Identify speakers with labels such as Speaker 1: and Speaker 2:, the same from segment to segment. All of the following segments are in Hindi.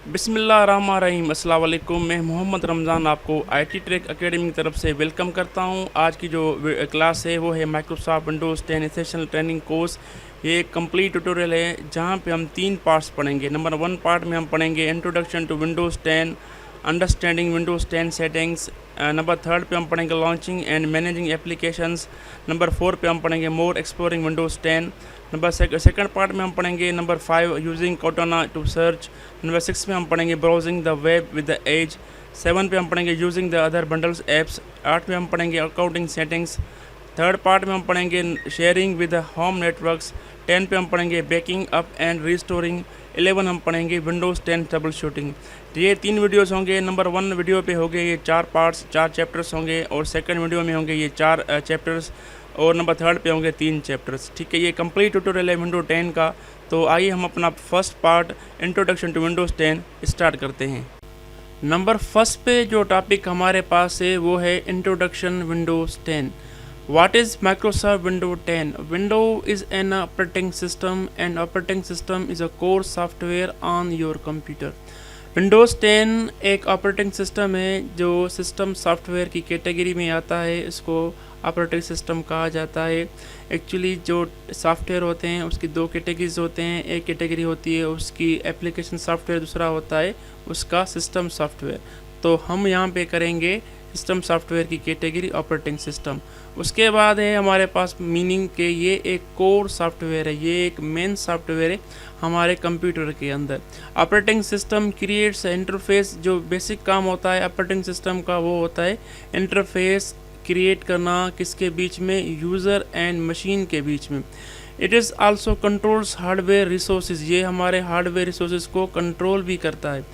Speaker 1: बिस्मिल्लाहिर्रहमानिर्रहीम अस्सलाम वालेकुम। मैं मोहम्मद रमज़ान आपको IT ट्रैक एकेडमी की तरफ से वेलकम करता हूं। आज की जो क्लास है वो है Microsoft Windows 10 essential training course. ये एक कंप्लीट ट्यूटोरियल है जहां पे हम 3 पार्ट्स पढ़ेंगे। नंबर 1 पार्ट में हम पढ़ेंगे introduction to Windows 10, understanding Windows 10 settings. Number 3 पे हम पढ़ेंगे launching and managing applications. Number 4 पे हम पढ़ेंगे more exploring Windows 10। Number second part में हम पढ़ेंगे number 5 using Cortana to search. Number 6 में हम पढ़ेंगे browsing the web with the Edge. 7 पे हम पढ़ेंगे using the other bundles apps. 8 में हम पढ़ेंगे अकाउंटिंग सेटिंग्स। थर्ड पार्ट में हम पढ़ेंगे शेयरिंग विद होम नेटवर्क्स। 10 पे हम पढ़ेंगे बैकिंग अप एंड रिस्टोरिंग। 11 हम पढ़ेंगे विंडोज़ 10 ट्रबल शूटिंग। तो ये 3 वीडियोस होंगे। नंबर 1 वीडियो पे होंगे ये 4 पार्ट्स, 4 चैप्टर्स होंगे, और सेकंड वीडियो में होंगे ये 4 चैप्टर्स, और नंबर 3 पे होंगे 3 चैप्टर्स। ठीक है, ये कंप्लीट ट्यूटोरियल है विंडो 10 का। तो आइए हम अपना first part introduction to Windows 10 start करते हैं। नंबर फर्स्ट पे जो टॉपिक हमारे पास है वो है introduction Windows 10। What is Microsoft Windows 10? Windows is an operating system and operating system is a core software on your computer. Windows 10 एक ऑपरेटिंग सिस्टम है जो सिस्टम सॉफ्टवेयर की कैटेगरी में आता है। इसको ऑपरेटिंग सिस्टम कहा जाता है। एक्चुअली जो सॉफ्टवेयर होते हैं उसकी 2 कैटेगरीज होते हैं। एक कैटेगरी होती है उसकी एप्लीकेशन सॉफ्टवेयर, दूसरा होता है उसका सिस्टम सॉफ्टवेयर। तो हम यहाँ पे करेंगे सिस्टम सॉफ्टवेयर की कैटेगरी ऑपरेटिंग सिस्टम। उसके बाद है हमारे पास मीनिंग के ये एक कोर सॉफ्टवेयर है, ये एक मेन सॉफ्टवेयर है हमारे कंप्यूटर के अंदर। Operating system creates interface. जो बेसिक काम होता है ऑपरेटिंग सिस्टम का वो होता है इंटरफेस क्रिएट करना, किसके बीच में, यूज़र एंड मशीन के बीच में। It is also controls hardware resources. ये हमारे हार्डवेयर रिसोर्सेज को कंट्रोल भी करता है।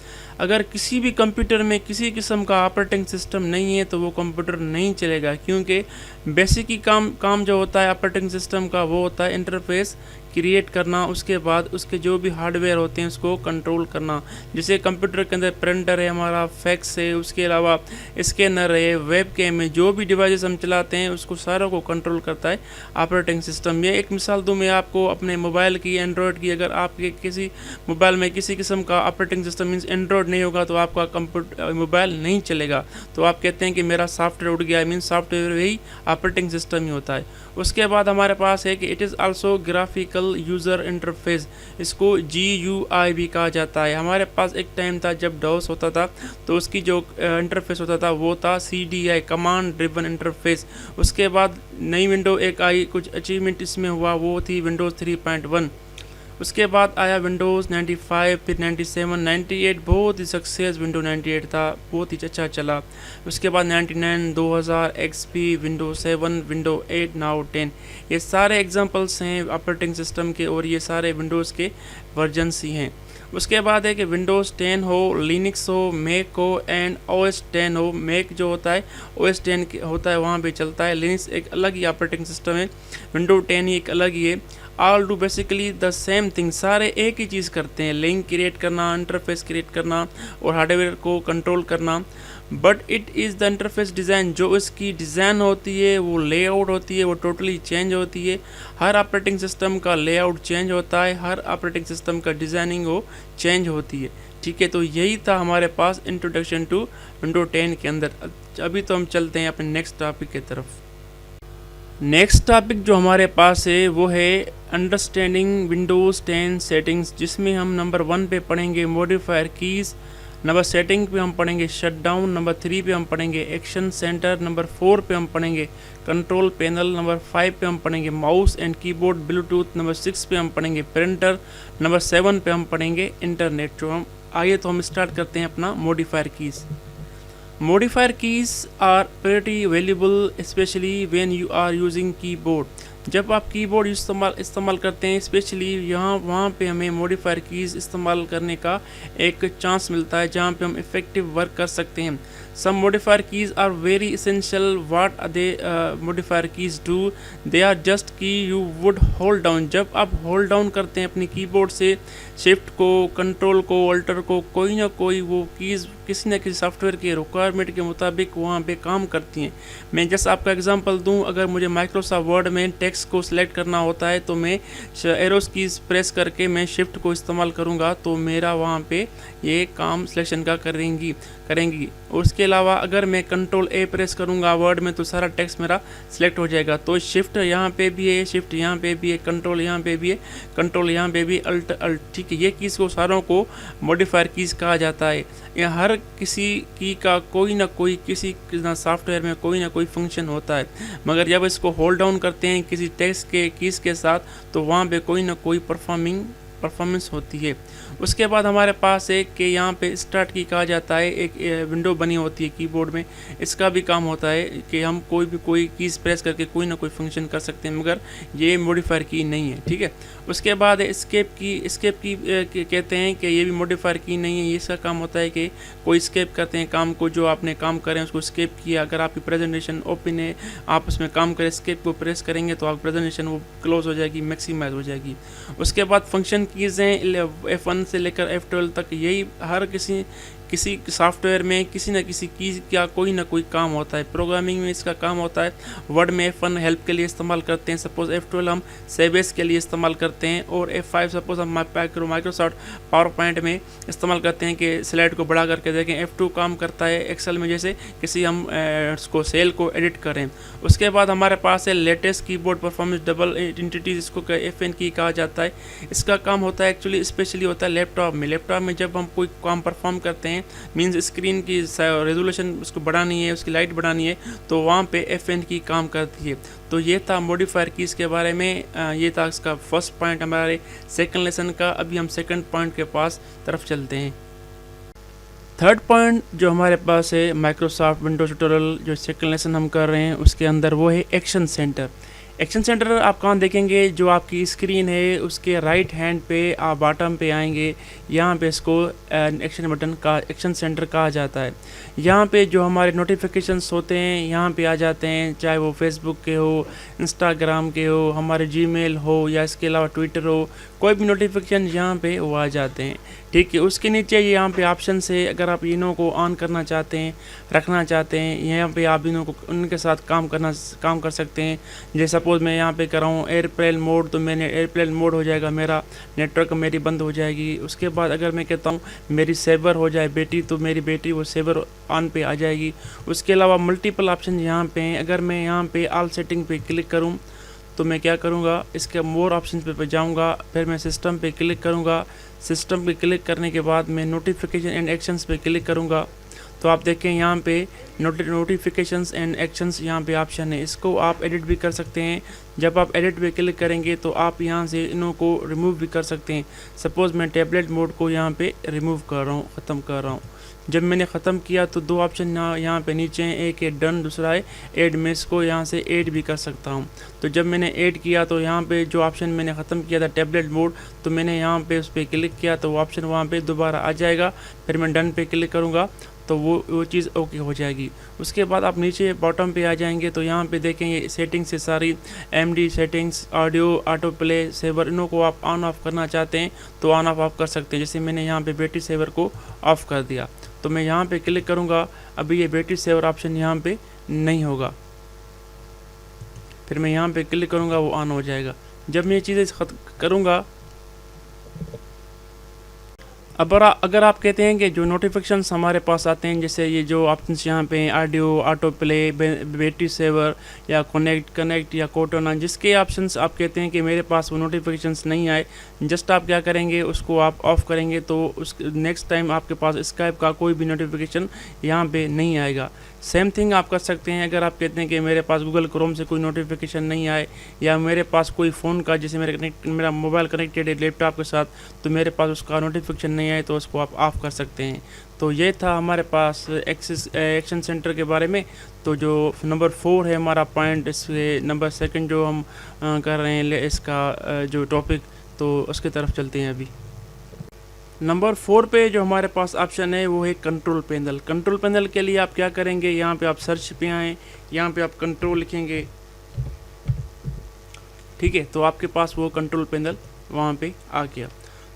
Speaker 1: अगर किसी भी कंप्यूटर में किसी किस्म का ऑपरेटिंग सिस्टम नहीं है तो वो कंप्यूटर नहीं चलेगा, क्योंकि बेसिक ही काम जो होता है ऑपरेटिंग सिस्टम का वो होता है इंटरफेस क्रिएट करना, उसके बाद उसके जो भी हार्डवेयर होते हैं उसको कंट्रोल करना। जैसे कंप्यूटर के अंदर प्रिंटर है हमारा, फैक्स है, उसके अलावा स्कैनर है, वेब कैम है, जो भी डिवाइसेस हम चलाते हैं उसको सारों को कंट्रोल करता है ऑपरेटिंग सिस्टम। ये एक मिसाल दूँ मैं आपको अपने मोबाइल की, एंड्रॉयड की। अगर आपके किसी मोबाइल में किसी किस्म का ऑपरेटिंग सिस्टम मीन्स एंड्रॉयड नहीं होगा तो आपका कंप्यूटर मोबाइल नहीं चलेगा। तो आप कहते हैं कि मेरा सॉफ्टवेयर उड़ गया, मीन्स सॉफ्टवेयर ही ऑपरेटिंग सिस्टम ही होता है। उसके बाद हमारे पास है कि it is also graphical user interface. इसको GUI भी कहा जाता है। हमारे पास एक टाइम था जब डॉस होता था तो उसकी जो इंटरफेस होता था वो था CDI, कमांड ड्रिवन इंटरफेस। उसके बाद नई विंडो एक आई, कुछ अचीवमेंट इसमें हुआ, वो थी विंडोज़ 3.1। उसके बाद आया विंडोज़ 95, फिर 97, 98 बहुत ही सक्सेस विंडो 98 था, बहुत ही अच्छा चला। उसके बाद 99, 2000, XP, विंडोज़ 7, विंडो 8, नाउ 10। ये सारे एग्जांपल्स हैं ऑपरेटिंग सिस्टम के, और ये सारे विंडोज़ के वर्जन्स ही हैं। उसके बाद है कि विंडोज़ 10 हो, लिनक्स हो, मैक हो एंड OS 10 हो। मैक जो होता है OS 10 होता है वहाँ पे चलता है। लिनक्स एक अलग ही ऑपरेटिंग सिस्टम है, विंडोज़ 10 ही एक अलग ही है। All do basically the same thing. सारे एक ही चीज़ करते हैं, लिंक क्रिएट करना, इंटरफेस क्रिएट करना और हार्डवेयर को कंट्रोल करना। But it is the interface design. जो इसकी डिज़ाइन होती है, वो लेआउट होती है, वो टोटली चेंज होती है। हर ऑपरेटिंग सिस्टम का लेआउट चेंज होता है, हर ऑपरेटिंग सिस्टम का डिज़ाइनिंग वो चेंज होती है। ठीक है, तो यही था हमारे पास इंट्रोडक्शन टू विंडो 10 के अंदर। अभी तो हम चलते हैं अपने नेक्स्ट टॉपिक की तरफ। नेक्स्ट टॉपिक जो हमारे पास है वो है अंडरस्टैंडिंग विंडोज़ 10 सेटिंग्स, जिसमें हम नंबर 1 पे पढ़ेंगे मॉडिफायर कीज़। नंबर सेटिंग पे हम पढ़ेंगे शटडाउन। नंबर 3 पे हम पढ़ेंगे एक्शन सेंटर। नंबर 4 पे हम पढ़ेंगे कंट्रोल पैनल। नंबर 5 पे हम पढ़ेंगे mouse and keyboard Bluetooth. Number 6 पे हम पढ़ेंगे प्रिंटर। नंबर 7 पे हम पढ़ेंगे इंटरनेट। तो हम स्टार्ट करते हैं अपना modifier keys. Modifier keys are pretty valuable especially when you are using keyboard। जब आप कीबोर्ड इस्तेमाल करते हैं, स्पेशली वहाँ पे हमें मॉडिफायर कीज़ इस्तेमाल करने का एक चांस मिलता है जहाँ पे हम इफ़ेक्टिव वर्क कर सकते हैं। Some modifier keys are very essential. What the modifier keys do? They are just key you would hold down. जब आप होल्ड डाउन करते हैं अपनी कीबोर्ड से शिफ्ट को, कंट्रोल को, अल्टर को, कोई ना कोई वो कीज़ किसी न किसी सॉफ्टवेयर के रिक्वायरमेंट के मुताबिक वहाँ पे काम करती हैं। मैं जैसे आपका एग्जांपल दूँ, अगर मुझे माइक्रोसॉफ्ट वर्ड में टेक्स्ट टेक्स्ट को सिलेक्ट करना होता है तो मैं एरोस कीज प्रेस करके मैं शिफ्ट को इस्तेमाल करूँगा तो मेरा वहाँ पे ये काम सिलेक्शन का करेंगी। उसके अलावा अगर मैं कंट्रोल ए प्रेस करूँगा वर्ड में तो सारा टेक्स्ट मेरा सिलेक्ट हो जाएगा। तो शिफ्ट यहाँ पे भी है, शिफ्ट यहाँ पे भी है, कंट्रोल यहाँ पे भी है, कंट्रोल यहाँ पे भी, अल्ट अल्ट, ठीक है। ये कीज़ को सारों को मॉडिफायर कीज़ कहा जाता है। यह हर किसी की का कोई ना कोई किसी सॉफ्टवेयर में कोई ना कोई फंक्शन होता है, मगर जब इसको होल्ड डाउन करते हैं किसी टेक्स्ट के कीज़ के साथ तो वहाँ पे कोई ना कोई परफॉर्मेंस होती है। उसके बाद हमारे पास एक कि यहाँ पे स्टार्ट की कहा जाता है, एक विंडो बनी होती है कीबोर्ड में। इसका भी काम होता है कि हम कोई कीज़ प्रेस करके कोई ना कोई फंक्शन कर सकते हैं, मगर ये मॉडिफायर की नहीं है, ठीक है। उसके बाद स्केप की कहते हैं कि ये भी मॉडिफायर की नहीं है। इसका काम होता है कि कोई स्केप करते हैं काम को, जो आपने काम करें उसको स्केप किया। अगर आपकी प्रेजेंटेशन ओपन है, आप उसमें काम करें, स्केप को प्रेस करेंगे तो आपकी प्रेजेंटेशन वो क्लोज हो जाएगी, मैक्सिमाइज हो जाएगी। उसके बाद फंक्शन कीज़ हैं F1 से लेकर F12 तक। यही हर किसी सॉफ्टवेयर में किसी न किसी कीज़ का कोई ना कोई काम होता है। प्रोग्रामिंग में इसका काम होता है। वर्ड में F1 हेल्प के लिए इस्तेमाल करते हैं, सपोज F12 हम सेव एज के लिए इस्तेमाल करते हैं, और F5 सपोज हम माइक्रोसॉफ्ट पावर पॉइंट में इस्तेमाल करते हैं कि स्लाइड को बड़ा करके देखें। F2 काम करता है एक्सेल में, जैसे किसी हम उसको सेल को एडिट करें। उसके बाद हमारे पास है latest keyboard performance double entities, इसको FN की कहा जाता है। इसका काम होता है एक्चुअली स्पेशली होता है लैपटॉप में जब हम कोई काम परफॉर्म करते हैं, मींस स्क्रीन की रेजोल्यूशन उसको बढ़ानी है, उसकी लाइट बढ़ानी है, तो वहाँ पे FN की काम करती है। तो ये था मॉडिफायर कीज़ के बारे में। ये था इसका फर्स्ट पॉइंट हमारे सेकंड लेसन का। अभी हम सेकंड पॉइंट के पास तरफ चलते हैं। थर्ड पॉइंट जो हमारे पास है माइक्रोसॉफ्ट विंडोज ट्यूटोरियल जो सेकंड लेसन हम कर रहे हैं उसके अंदर, वो है एक्शन सेंटर। एक्शन सेंटर आप कहाँ देखेंगे, जो आपकी स्क्रीन है उसके राइट हैंड पे आप बॉटम पे आएंगे, यहाँ पे इसको एक्शन बटन का एक्शन सेंटर कहा जाता है। यहाँ पे जो हमारे नोटिफिकेशंस होते हैं यहाँ पे आ जाते हैं, चाहे वो फेसबुक के हो, इंस्टाग्राम के हो, हमारे जीमेल हो, या इसके अलावा ट्विटर हो, कोई भी नोटिफिकेशन यहाँ पे वो आ जाते हैं, ठीक है। उसके नीचे यहाँ पे ऑप्शन है, अगर आप इनों को ऑन करना चाहते हैं, रखना चाहते हैं, यहाँ पे आप इनों को उनके साथ काम कर सकते हैं। जैसे सपोज मैं यहाँ पे कर रहा हूँ एयरप्लेन मोड, तो मैंने एयरप्लेन मोड हो जाएगा, मेरा नेटवर्क मेरी बंद हो जाएगी। उसके बाद अगर मैं कहता हूँ मेरी सेवर हो जाए बेटी, तो मेरी बेटी वो सेवर ऑन पे आ जाएगी। उसके अलावा मल्टीपल ऑप्शन यहाँ पे हैं। अगर मैं यहाँ पे ऑल सेटिंग पे क्लिक करूँ तो मैं क्या करूँगा, इसके मोर ऑप्शन पे जाऊँगा, फिर मैं सिस्टम पे क्लिक करूँगा। सिस्टम पे क्लिक करने के बाद मैं नोटिफिकेशन एंड एक्शंस पे क्लिक करूँगा, तो आप देखें यहाँ पे नोटिफिकेशंस एंड एक्शंस यहाँ पे ऑप्शन है। इसको आप एडिट भी कर सकते हैं। जब आप एडिट पे क्लिक करेंगे तो आप यहाँ से इनों को रिमूव भी कर सकते हैं। सपोज़ मैं टैबलेट मोड को यहाँ पे रिमूव कर रहा हूँ, ख़त्म कर रहा हूँ। जब मैंने ख़त्म किया तो दो ऑप्शन यहाँ पे नीचे हैं, एक है डन, दूसरा है ऐड। मैं इसको यहाँ से ऐड भी कर सकता हूँ। तो जब मैंने ऐड किया तो यहाँ पे जो ऑप्शन मैंने ख़त्म किया था टैबलेट मोड, तो मैंने यहाँ पे उस पर क्लिक किया तो वो ऑप्शन वहाँ पे दोबारा आ जाएगा। फिर मैं डन पे क्लिक करूँगा तो वो चीज़ ओके हो जाएगी। उसके बाद आप नीचे बॉटम पे आ जाएंगे तो यहाँ पे देखेंगे सेटिंग्स से सारी MD settings, audio, auto play, saver, इनों को आप ऑन ऑफ करना चाहते हैं तो ऑन ऑफ कर सकते हैं। जैसे मैंने यहाँ पे बैटरी सेवर को ऑफ़ कर दिया, तो मैं यहाँ पे क्लिक करूँगा, अभी ये बैटरी सेवर ऑप्शन यहाँ पे नहीं होगा। फिर मैं यहाँ पे क्लिक करूँगा, वो ऑन हो जाएगा। जब मैं ये चीज़ें करूँगा, अब अगर आप कहते हैं कि जो नोटिफिकेशंस हमारे पास आते हैं, जैसे ये जो ऑप्शंस यहाँ पे audio, auto play, battery saver या कनेक्ट या कोटोना, जिसके ऑप्शंस आप कहते हैं कि मेरे पास वो नोटिफिकेशंस नहीं आए, जस्ट आप क्या करेंगे, उसको आप ऑफ़ करेंगे तो उस नेक्स्ट टाइम आपके पास स्काइप का कोई भी नोटिफिकेशन यहाँ पे नहीं आएगा। सेम थिंग आप कर सकते हैं। अगर आप कहते हैं कि मेरे पास गूगल क्रोम से कोई नोटिफिकेशन नहीं आए, या मेरे पास कोई फ़ोन का, जैसे मेरा मोबाइल कनेक्टेड है लैपटॉप के साथ, तो मेरे पास उसका नोटिफिकेशन नहीं आए तो उसको आप ऑफ़ कर सकते हैं। तो ये था हमारे पास एक्शन सेंटर के बारे में। तो जो नंबर 4 है हमारा पॉइंट, इसके नंबर 2 जो हम कर रहे हैं इसका जो टॉपिक, तो उसकी तरफ चलते हैं। अभी नंबर 4 पे जो हमारे पास ऑप्शन है वो है कंट्रोल पैनल। कंट्रोल पैनल के लिए आप क्या करेंगे, यहाँ पे आप सर्च पे आएँ, यहाँ पे आप कंट्रोल लिखेंगे, ठीक है, तो आपके पास वो कंट्रोल पैनल वहाँ पे आ गया।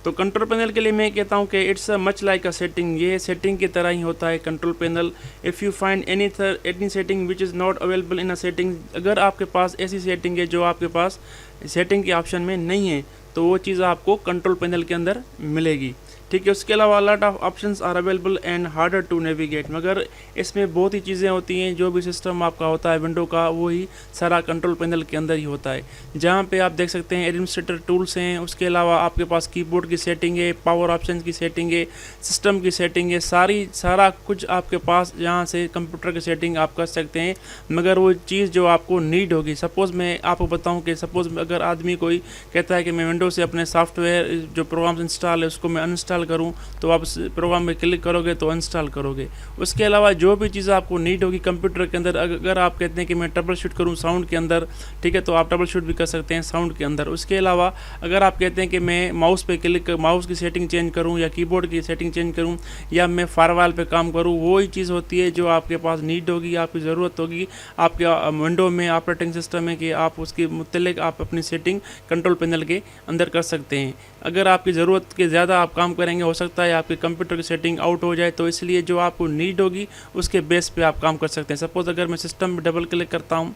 Speaker 1: तो कंट्रोल पैनल के लिए मैं कहता हूँ कि it's much like a setting, ये सेटिंग की तरह ही होता है control panel. If you find any setting which is not available in a setting, अगर आपके पास ऐसी सेटिंग है जो आपके पास सेटिंग के ऑप्शन में नहीं है तो वो चीज़ आपको कंट्रोल पैनल के अंदर मिलेगी, ठीक है। उसके अलावा lot of options are available and harder to navigate, मगर इसमें बहुत ही चीज़ें होती हैं, जो भी सिस्टम आपका होता है विंडो का वो ही सारा कंट्रोल पैनल के अंदर ही होता है। जहाँ पे आप देख सकते हैं एडमिनिस्ट्रेटर टूल्स हैं, उसके अलावा आपके पास कीबोर्ड की सेटिंग है, पावर ऑप्शन की सेटिंग है, सिस्टम की सेटिंग है, सारा कुछ आपके पास यहाँ से कंप्यूटर की सेटिंग आप कर सकते हैं। मगर वो चीज़ जो आपको नीड होगी, सपोज़ मैं आपको बताऊँ कि सपोज़ अगर आदमी कोई कहता है कि मैं विंडो से अपने सॉफ्टवेयर जो प्रोग्राम्स इंस्टॉल है उसको मैं अनइंस्टॉल करूं, तो आप उस प्रोग्राम में क्लिक करोगे तो इंस्टॉल करोगे। उसके अलावा जो भी चीज़ आपको नीड होगी कंप्यूटर के अंदर, अगर आप कहते हैं कि मैं ट्रबल शूट करूं साउंड के अंदर, ठीक है, तो आप ट्रबल शूट भी कर सकते हैं साउंड के अंदर। उसके अलावा अगर आप कहते हैं कि मैं माउस पे क्लिक माउस की सेटिंग चेंज करूं या कीबोर्ड की सेटिंग चेंज करूं या मैं फायरवॉल पे काम करूं, वो ही चीज़ होती है जो आपके पास नीड होगी, आपकी ज़रूरत होगी आपके विंडो में ऑपरेटिंग सिस्टम है कि आप उसके मुतल्लिक आप अपनी सेटिंग कंट्रोल पैनल के अंदर कर सकते हैं। अगर आपकी ज़रूरत के ज़्यादा आप काम करेंगे, हो सकता है आपके कंप्यूटर की सेटिंग आउट हो जाए, तो इसलिए जो आपको नीड होगी उसके बेस पे आप काम कर सकते हैं। सपोज़ अगर मैं सिस्टम में डबल क्लिक करता हूं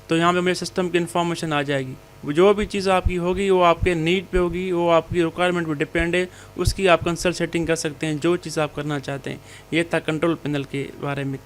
Speaker 1: तो यहाँ पे मेरे सिस्टम की इन्फॉर्मेशन आ जाएगी। जो भी चीज़ आपकी होगी वो आपके नीड पे होगी, वो आपकी रिक्वायरमेंट पे डिपेंड है, उसकी आप कंसल्ट सेटिंग कर सकते हैं जो चीज़ आप करना चाहते हैं। ये था कंट्रोल पैनल के बारे में।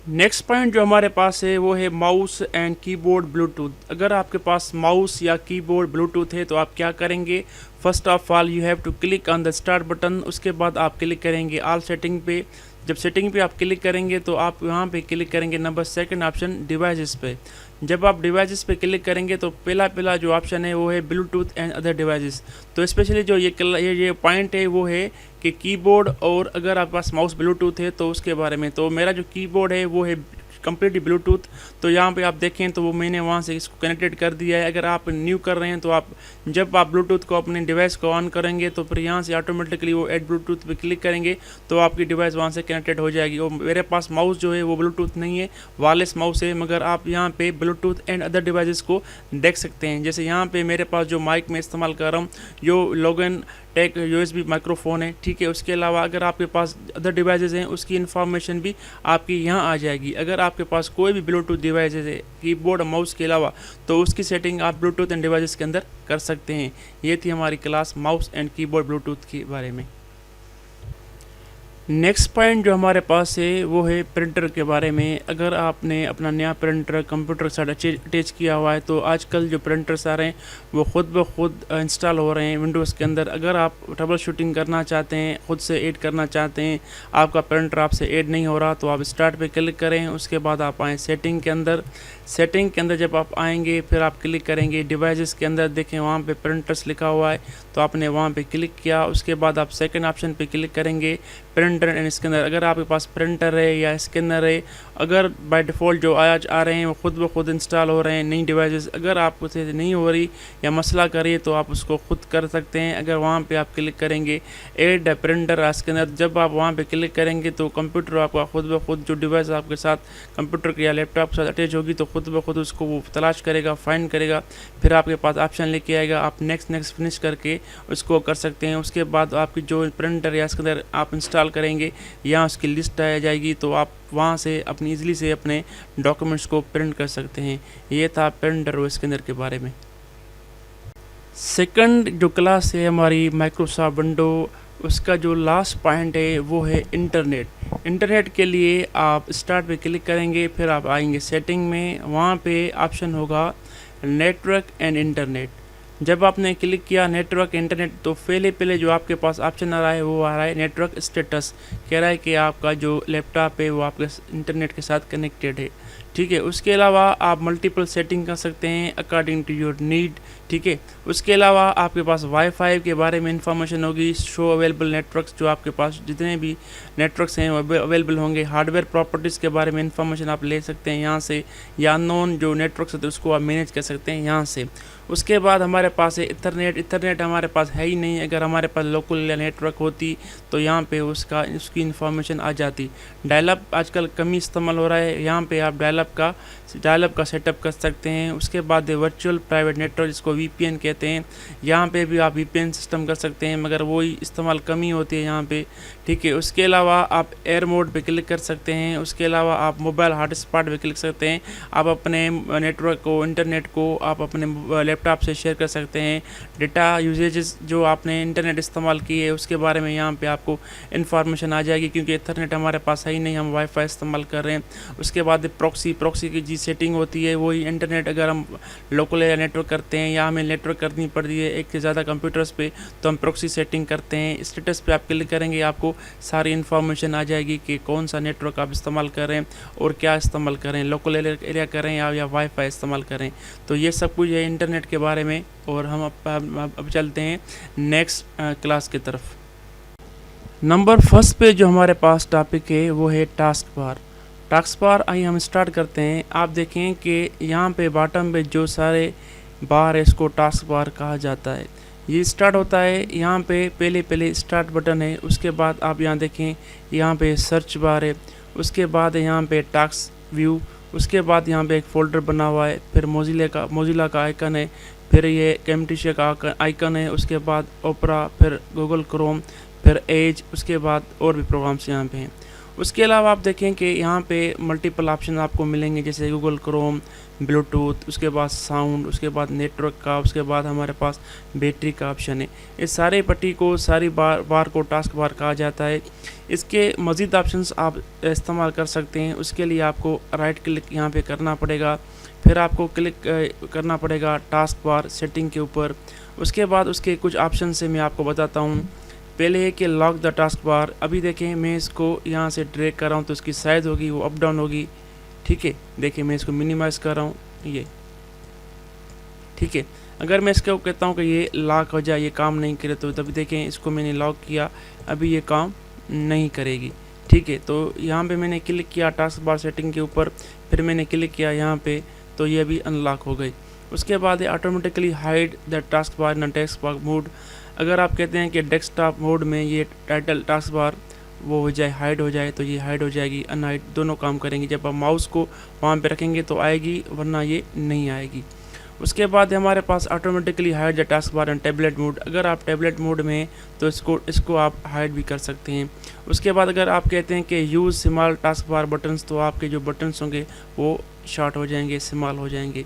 Speaker 1: नेक्स्ट पॉइंट जो हमारे पास है वो है माउस एंड कीबोर्ड ब्लूटूथ। अगर आपके पास माउस या कीबोर्ड ब्लूटूथ है तो आप क्या करेंगे, first of all you have to click on the start button. उसके बाद आप क्लिक करेंगे ऑल सेटिंग पे। जब सेटिंग पे आप क्लिक करेंगे तो आप यहाँ पे क्लिक करेंगे नंबर सेकंड ऑप्शन डिवाइसेस पे। जब आप डिवाइसेस पे क्लिक करेंगे तो पहला जो ऑप्शन है वो है ब्लूटूथ एंड अदर डिवाइसेस। तो स्पेशली जो ये पॉइंट है वो है कि कीबोर्ड और अगर आपके पास माउस ब्लूटूथ है तो उसके बारे में। तो मेरा जो कीबोर्ड है वो है कंप्लीटली ब्लूटूथ, तो यहाँ पे आप देखें तो वो मैंने वहाँ से इसको कनेक्टेड कर दिया है। अगर आप न्यू कर रहे हैं तो आप जब आप ब्लूटूथ को अपने डिवाइस को ऑन करेंगे तो फिर यहाँ से ऑटोमेटिकली वो ऐड ब्लूटूथ पे क्लिक करेंगे तो आपकी डिवाइस वहाँ से कनेक्टेड हो जाएगी। और मेरे पास माउस जो है वो ब्लूटूथ नहीं है, वायरलेस माउस है, मगर आप यहाँ पे ब्लूटूथ एंड अदर डिवाइसेस को देख सकते हैं। जैसे यहाँ पे मेरे पास जो माइक में इस्तेमाल कर रहा हूँ जो लोगन टेक USB माइक्रोफोन है, ठीक है। उसके अलावा अगर आपके पास अदर डिवाइसेस हैं उसकी इन्फॉर्मेशन भी आपकी यहाँ आ जाएगी। अगर आपके पास कोई भी ब्लूटूथ डिवाइसेस है कीबोर्ड और माउस के अलावा तो उसकी सेटिंग आप ब्लूटूथ एंड डिवाइसेस के अंदर कर सकते हैं। ये थी हमारी class mouse and keyboard Bluetooth के बारे में। नेक्स्ट पॉइंट जो हमारे पास है वो है प्रिंटर के बारे में। अगर आपने अपना नया प्रिंटर कंप्यूटर के साथ अटैच किया हुआ है तो आजकल जो प्रिंटर्स आ रहे हैं वो ख़ुद ब खुद इंस्टॉल हो रहे हैं विंडोज़ के अंदर। अगर आप ट्रबल शूटिंग करना चाहते हैं, ख़ुद से ऐड करना चाहते हैं, आपका प्रिंटर आपसे ऐड नहीं हो रहा, तो आप स्टार्ट पे क्लिक करें। उसके बाद आप आएँ सेटिंग के अंदर। सेटिंग के अंदर जब आप आएंगे फिर आप क्लिक करेंगे डिवाइसेस के अंदर, देखें वहाँ पे प्रिंटर्स लिखा हुआ है तो आपने वहाँ पे क्लिक किया। उसके बाद आप सेकंड ऑप्शन पे क्लिक करेंगे प्रिंटर एंड स्कैनर। अगर आपके पास प्रिंटर है या स्कैनर है, अगर बाय डिफ़ॉल्ट जो आज आ रहे हैं वो खुद ब खुद इंस्टॉल हो रहे हैं नई डिवाइसेस, अगर आपको से नहीं हो रही या मसला कर रही है तो आप उसको खुद कर सकते हैं। अगर वहाँ पे आप क्लिक करेंगे ऐड प्रिंटर स्कैनर, जब आप वहाँ पे क्लिक करेंगे तो कंप्यूटर आपका खुद ब खुद जो डिवाइस आपके साथ कंप्यूटर के या लैपटॉप के साथ अटैच होगी तो खुद ब खुद उसको वो तलाश करेगा, फाइंड करेगा, फिर आपके पास ऑप्शन लेके आएगा, आप नेक्स्ट फिनिश करके उसको कर सकते हैं। उसके बाद आपकी जो प्रिंटर या स्कैनर आप इंस्टॉल करेंगे यहाँ उसकी लिस्ट आ जाएगी तो आप वहाँ से अपनी ईजिली से अपने डॉक्यूमेंट्स को प्रिंट कर सकते हैं। ये था प्रिंटर और स्कैनर के बारे में। सेकंड जो क्लास है हमारी माइक्रोसॉफ्ट विंडो, उसका जो लास्ट पॉइंट है वो है इंटरनेट। इंटरनेट के लिए आप स्टार्ट पे क्लिक करेंगे, फिर आप आएंगे सेटिंग में, वहाँ पे ऑप्शन होगा नेटवर्क एंड इंटरनेट। जब आपने क्लिक किया नेटवर्क इंटरनेट तो पहले जो आपके पास ऑप्शन आ रहा है वो आ रहा है नेटवर्क स्टेटस। कह रहा है कि आपका जो लैपटॉप है वो आपके इंटरनेट के साथ कनेक्टेड है, ठीक है। उसके अलावा आप मल्टीपल सेटिंग कर सकते हैं अकॉर्डिंग टू योर नीड, ठीक है। उसके अलावा आपके पास वाईफाई के बारे में इंफॉर्मेशन होगी, शो अवेलेबल नेटवर्क्स, जो आपके पास जितने भी नेटवर्क्स हैं वो अवेलेबल होंगे। हार्डवेयर प्रॉपर्टीज़ के बारे में इंफॉर्मेशन आप ले सकते हैं यहाँ से, या अननोन जो नेटवर्क्स होते हैं उसको आप मैनेज कर सकते हैं यहाँ से। उसके बाद हमारे पास है इथरनेट हमारे पास है ही नहीं। अगर हमारे पास लोकल नेटवर्क होती तो यहाँ पे उसकी इन्फॉर्मेशन आ जाती। डायलअप आजकल कम इस्तेमाल हो रहा है, यहाँ पे आप डायलअप का सेटअप कर सकते हैं। उसके बाद वर्चुअल प्राइवेट नेटवर्क जिसको VPN कहते हैं। यहाँ पे भी आप VPN सिस्टम कर सकते हैं, मगर वही इस्तेमाल कम ही होती है यहाँ पे, ठीक है। उसके अलावा आप एयर मोड पे क्लिक कर सकते हैं। उसके अलावा आप मोबाइल हॉटस्पॉट पे क्लिक सकते हैं। आप अपने नेटवर्क को, इंटरनेट को आप अपने लैपटॉप से शेयर कर सकते हैं। डेटा यूजेजेस जो आपने इंटरनेट इस्तेमाल की है उसके बारे में यहाँ पे आपको इन्फॉर्मेशन आ जाएगी, क्योंकि इथरनेट हमारे पास है ही नहीं, हम वाईफाई इस्तेमाल कर रहे हैं। उसके बाद प्रॉक्सी की जी सेटिंग होती है, वही इंटरनेट अगर हम लोकल एरिया नेटवर्क करते हैं या हमें नेटवर्क करनी पड़ती है एक से ज़्यादा कंप्यूटर्स पे, तो हम प्रॉक्सी सेटिंग करते हैं। स्टेटस पे आप क्लिक करेंगे, आपको सारी इन्फॉर्मेशन आ जाएगी कि कौन सा नेटवर्क आप इस्तेमाल कर रहे हैं और क्या इस्तेमाल करें, लोकल एरिया करें या वाईफाई इस्तेमाल करें। तो ये सब कुछ है इंटरनेट के बारे में। और हम अब चलते हैं नेक्स्ट क्लास की तरफ। नंबर फर्स्ट पे जो हमारे पास टॉपिक है वो है टास्क बार। टास्क बार आइए हम स्टार्ट करते हैं। आप देखें कि यहाँ पे बॉटम पे जो सारे बार है इसको टास्क बार कहा जाता है। ये स्टार्ट होता है यहाँ पे, पहले स्टार्ट बटन है। उसके बाद आप यहाँ देखें, यहाँ पे सर्च बार है। उसके बाद यहाँ पे टास्क व्यू। उसके बाद यहाँ पे एक फ़ोल्डर बना हुआ है। फिर मोजिला का आइकन है। फिर ये कैमटेशिया का आइकन है। उसके बाद ओपरा, फिर गूगल क्रोम, फिर एज। उसके बाद और भी प्रोग्राम्स यहाँ पे हैं। उसके अलावा आप देखें कि यहाँ पे मल्टीपल ऑप्शन आपको मिलेंगे, जैसे गूगल क्रोम, ब्लूटूथ, उसके बाद साउंड, उसके बाद नेटवर्क का, उसके बाद हमारे पास बैटरी का ऑप्शन है। इस सारे पट्टी को, सारी बार को टास्क बार कहा जाता है। इसके मज़ीद ऑप्शंस आप इस्तेमाल कर सकते हैं। उसके लिए आपको राइट क्लिक यहाँ पे करना पड़ेगा। फिर आपको क्लिक करना पड़ेगा टास्क बार सेटिंग के ऊपर। उसके बाद उसके कुछ ऑप्शन से मैं आपको बताता हूँ। पहले है कि लॉक द टास्क बार। अभी देखें मैं इसको यहाँ से ड्रैग कर रहा हूँ तो इसकी साइज़ होगी वो अप डाउन होगी, ठीक है। देखिए मैं इसको मिनिमाइज़ कर रहा हूँ, ये ठीक है। अगर मैं इसको कहता हूँ कि ये लॉक हो जाए, ये काम नहीं करे, तो तभी देखें इसको मैंने लॉक किया, अभी ये काम नहीं करेगी, ठीक है। तो यहाँ पे मैंने क्लिक किया टास्क बार सेटिंग के ऊपर, फिर मैंने क्लिक किया यहाँ पे, तो ये अभी अनलॉक हो गई। उसके बाद automatically hide the taskbar in task bar mode. अगर आप कहते हैं कि डेस्कटॉप मोड में ये टाइटल टास्क बार वो हो जाए, हाइड हो जाए, तो ये हाइड हो जाएगी, अनहाइड दोनों काम करेंगी। जब आप माउस को वहाँ पे रखेंगे तो आएगी, वरना ये नहीं आएगी। उसके बाद हमारे पास automatically hide the taskbar in tablet mode. अगर आप टैबलेट मोड में हैं तो इसको आप हाइड भी कर सकते हैं। उसके बाद अगर आप कहते हैं कि use small task bar buttons, तो आपके जो बटन्स होंगे वो शॉर्ट हो जाएंगे, स्मॉल हो जाएंगे।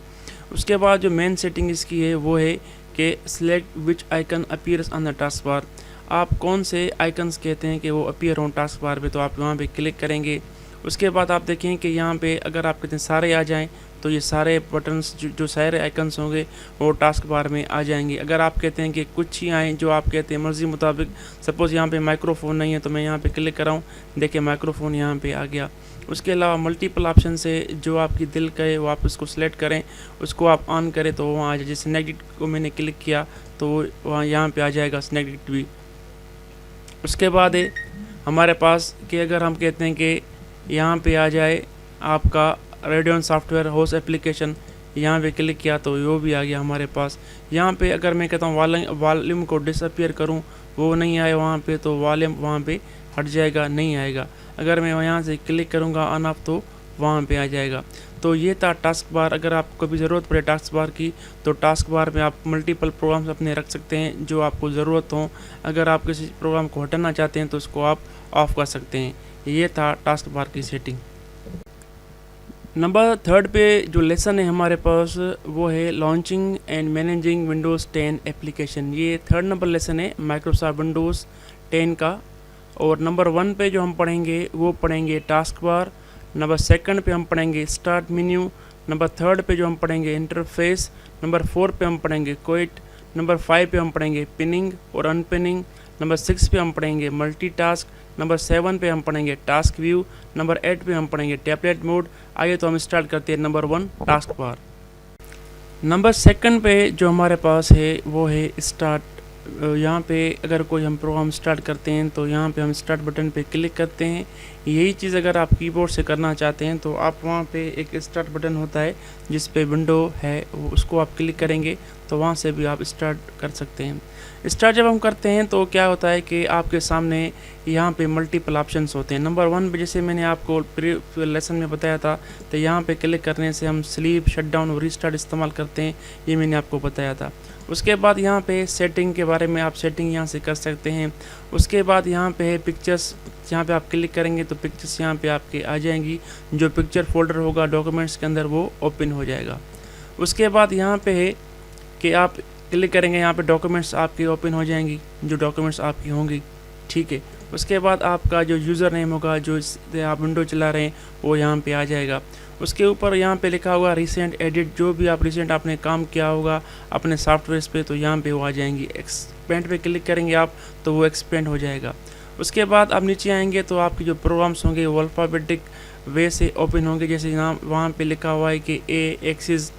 Speaker 1: उसके बाद जो मेन सेटिंग इसकी है वो है कि select which icon appears on the task bar. आप कौन से आइकन्स कहते हैं कि वो अपीयर हों टास्क बार पे, तो आप वहाँ पे क्लिक करेंगे। उसके बाद आप देखें कि यहाँ पे अगर आप कहते हैं सारे आ जाएं, तो ये सारे बटन्स जो सारे आइकन्स होंगे वो टास्क बार में आ जाएंगे। अगर आप कहते हैं कि कुछ ही आएँ जो आप कहते हैं मर्ज़ी मुताबिक, सपोज़ यहाँ पे माइक्रोफोन नहीं है तो मैं यहाँ पे क्लिक कर रहा हूँ, देखिए माइक्रोफोन यहाँ पे आ गया। उसके अलावा मल्टीपल ऑप्शन से जो आपकी दिल कहे वो आप उसको सिलेक्ट करें, उसको आप ऑन करें तो वहाँ आ जाए। जैसे स्नैक को मैंने क्लिक किया तो वहाँ यहाँ पे आ जाएगा स्नैक भी। उसके बाद है हमारे पास कि अगर हम कहते हैं कि यहाँ पे आ जाए आपका रेडियन सॉफ्टवेयर होस्ट एप्लीकेशन, यहाँ पे क्लिक किया तो वो भी आ गया हमारे पास। यहाँ पे अगर मैं कहता हूँ वॉल्यूम को डिसअपीयर करूँ, वो नहीं आए वहाँ पे, तो वॉल्यूम वहाँ पे हट जाएगा, नहीं आएगा। अगर मैं यहाँ से क्लिक करूँगा ऑन ऑफ तो वहाँ पे आ जाएगा। तो ये था टास्क बार। अगर आपको कभी ज़रूरत पड़े टास्क बार की, तो टास्क बार में आप मल्टीपल प्रोग्राम्स अपने रख सकते हैं जो आपको ज़रूरत हो। अगर आप किसी प्रोग्राम को हटाना चाहते हैं तो उसको आप ऑफ़ कर सकते हैं। ये था टास्क बार की सेटिंग। नंबर 3 पे जो लेसन है हमारे पास वो है launching and managing Windows 10 application. ये 3rd नंबर लेसन है माइक्रोसॉफ्ट विंडोज़ 10 का। और नंबर 1 पे जो हम पढ़ेंगे वो पढ़ेंगे टास्क बार। नंबर 2 पे हम पढ़ेंगे स्टार्ट मेन्यू। नंबर 3 पे जो हम पढ़ेंगे इंटरफेस। नंबर 4 पे हम पढ़ेंगे क्विट। नंबर 5 पे हम पढ़ेंगे पिनिंग और अनपिनिंग। नंबर 6 पे हम पढ़ेंगे मल्टीटास्क। नंबर 7 पे हम पढ़ेंगे टास्क व्यू। नंबर 8 पे हम पढ़ेंगे टैबलेट मोड। आइए तो हम स्टार्ट करते हैं नंबर 1 टास्क बार। नंबर 2 पे जो हमारे पास है वो है स्टार्ट। यहाँ पे अगर कोई हम प्रोग्राम स्टार्ट करते हैं तो यहाँ पे हम स्टार्ट बटन पे क्लिक करते हैं। यही चीज़ अगर आप कीबोर्ड से करना चाहते हैं तो आप वहाँ पे एक स्टार्ट बटन होता है जिस पे विंडो है उसको आप क्लिक करेंगे तो वहाँ से भी आप स्टार्ट कर सकते हैं। स्टार्ट जब हम करते हैं तो क्या होता है कि आपके सामने यहाँ पे मल्टीपल ऑप्शंस होते हैं। नंबर 1 पे जैसे मैंने आपको लेसन में बताया था, तो यहाँ पे क्लिक करने से हम स्लीप, शटडाउन और रीस्टार्ट इस्तेमाल करते हैं, ये मैंने आपको बताया था। उसके बाद यहाँ पे सेटिंग के बारे में आप सेटिंग यहाँ से कर सकते हैं। उसके बाद यहाँ पे है पिक्चर्स, यहाँ पे आप क्लिक करेंगे तो पिक्चर्स यहाँ पे आपके आ जाएंगी। जो पिक्चर फोल्डर होगा डॉक्यूमेंट्स के अंदर वो ओपन हो जाएगा। उसके बाद यहाँ पे है कि आप क्लिक करेंगे, यहाँ पे डॉक्यूमेंट्स आपकी ओपन हो जाएंगी, जो डॉक्यूमेंट्स आपकी होंगी, ठीक है। उसके बाद आपका जो यूज़र नेम होगा, जो आप विंडो चला रहे हैं, वो यहाँ पे आ जाएगा। उसके ऊपर यहाँ पे लिखा होगा रिसेंट एडिट, जो भी आप रिसेंट आपने काम किया होगा अपने सॉफ्टवेयर पे, तो यहाँ पे वो आ जाएंगी। एक्सपेंड पे क्लिक करेंगे आप तो वो एक्सपेंड हो जाएगा। उसके बाद आप नीचे आएंगे तो आपके जो प्रोग्राम्स होंगे वो अल्फ़ाबेटिक वे से ओपन होंगे। जैसे यहाँ वहाँ पे लिखा हुआ है कि ए एक्सिस,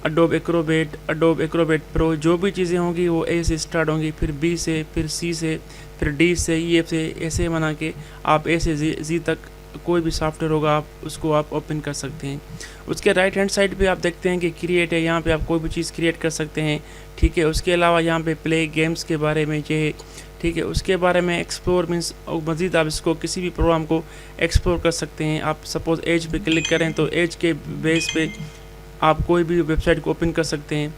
Speaker 1: अडोब एक्रोबेट प्रो, जो भी चीज़ें होंगी वो ए से स्टार्ट होंगी, फिर बी से, फिर सी से, फिर डी से, ई एफ से, ऐसे बना के आप ए से जी तक कोई भी सॉफ्टवेयर होगा आप उसको आप ओपन कर सकते हैं। उसके राइट हैंड साइड पे आप देखते हैं कि क्रिएट है, यहाँ पे आप कोई भी चीज़ क्रिएट कर सकते हैं, ठीक है। उसके अलावा यहाँ पे प्ले गेम्स के बारे में ये, ठीक है। उसके बारे में एक्सप्लोर मीन्स मज़ीद आप इसको किसी भी प्रोग्राम को एक्सप्लोर कर सकते हैं। आप सपोज़ एज पे क्लिक करें तो एज के बेस पे आप कोई भी वेबसाइट को ओपन कर सकते हैं।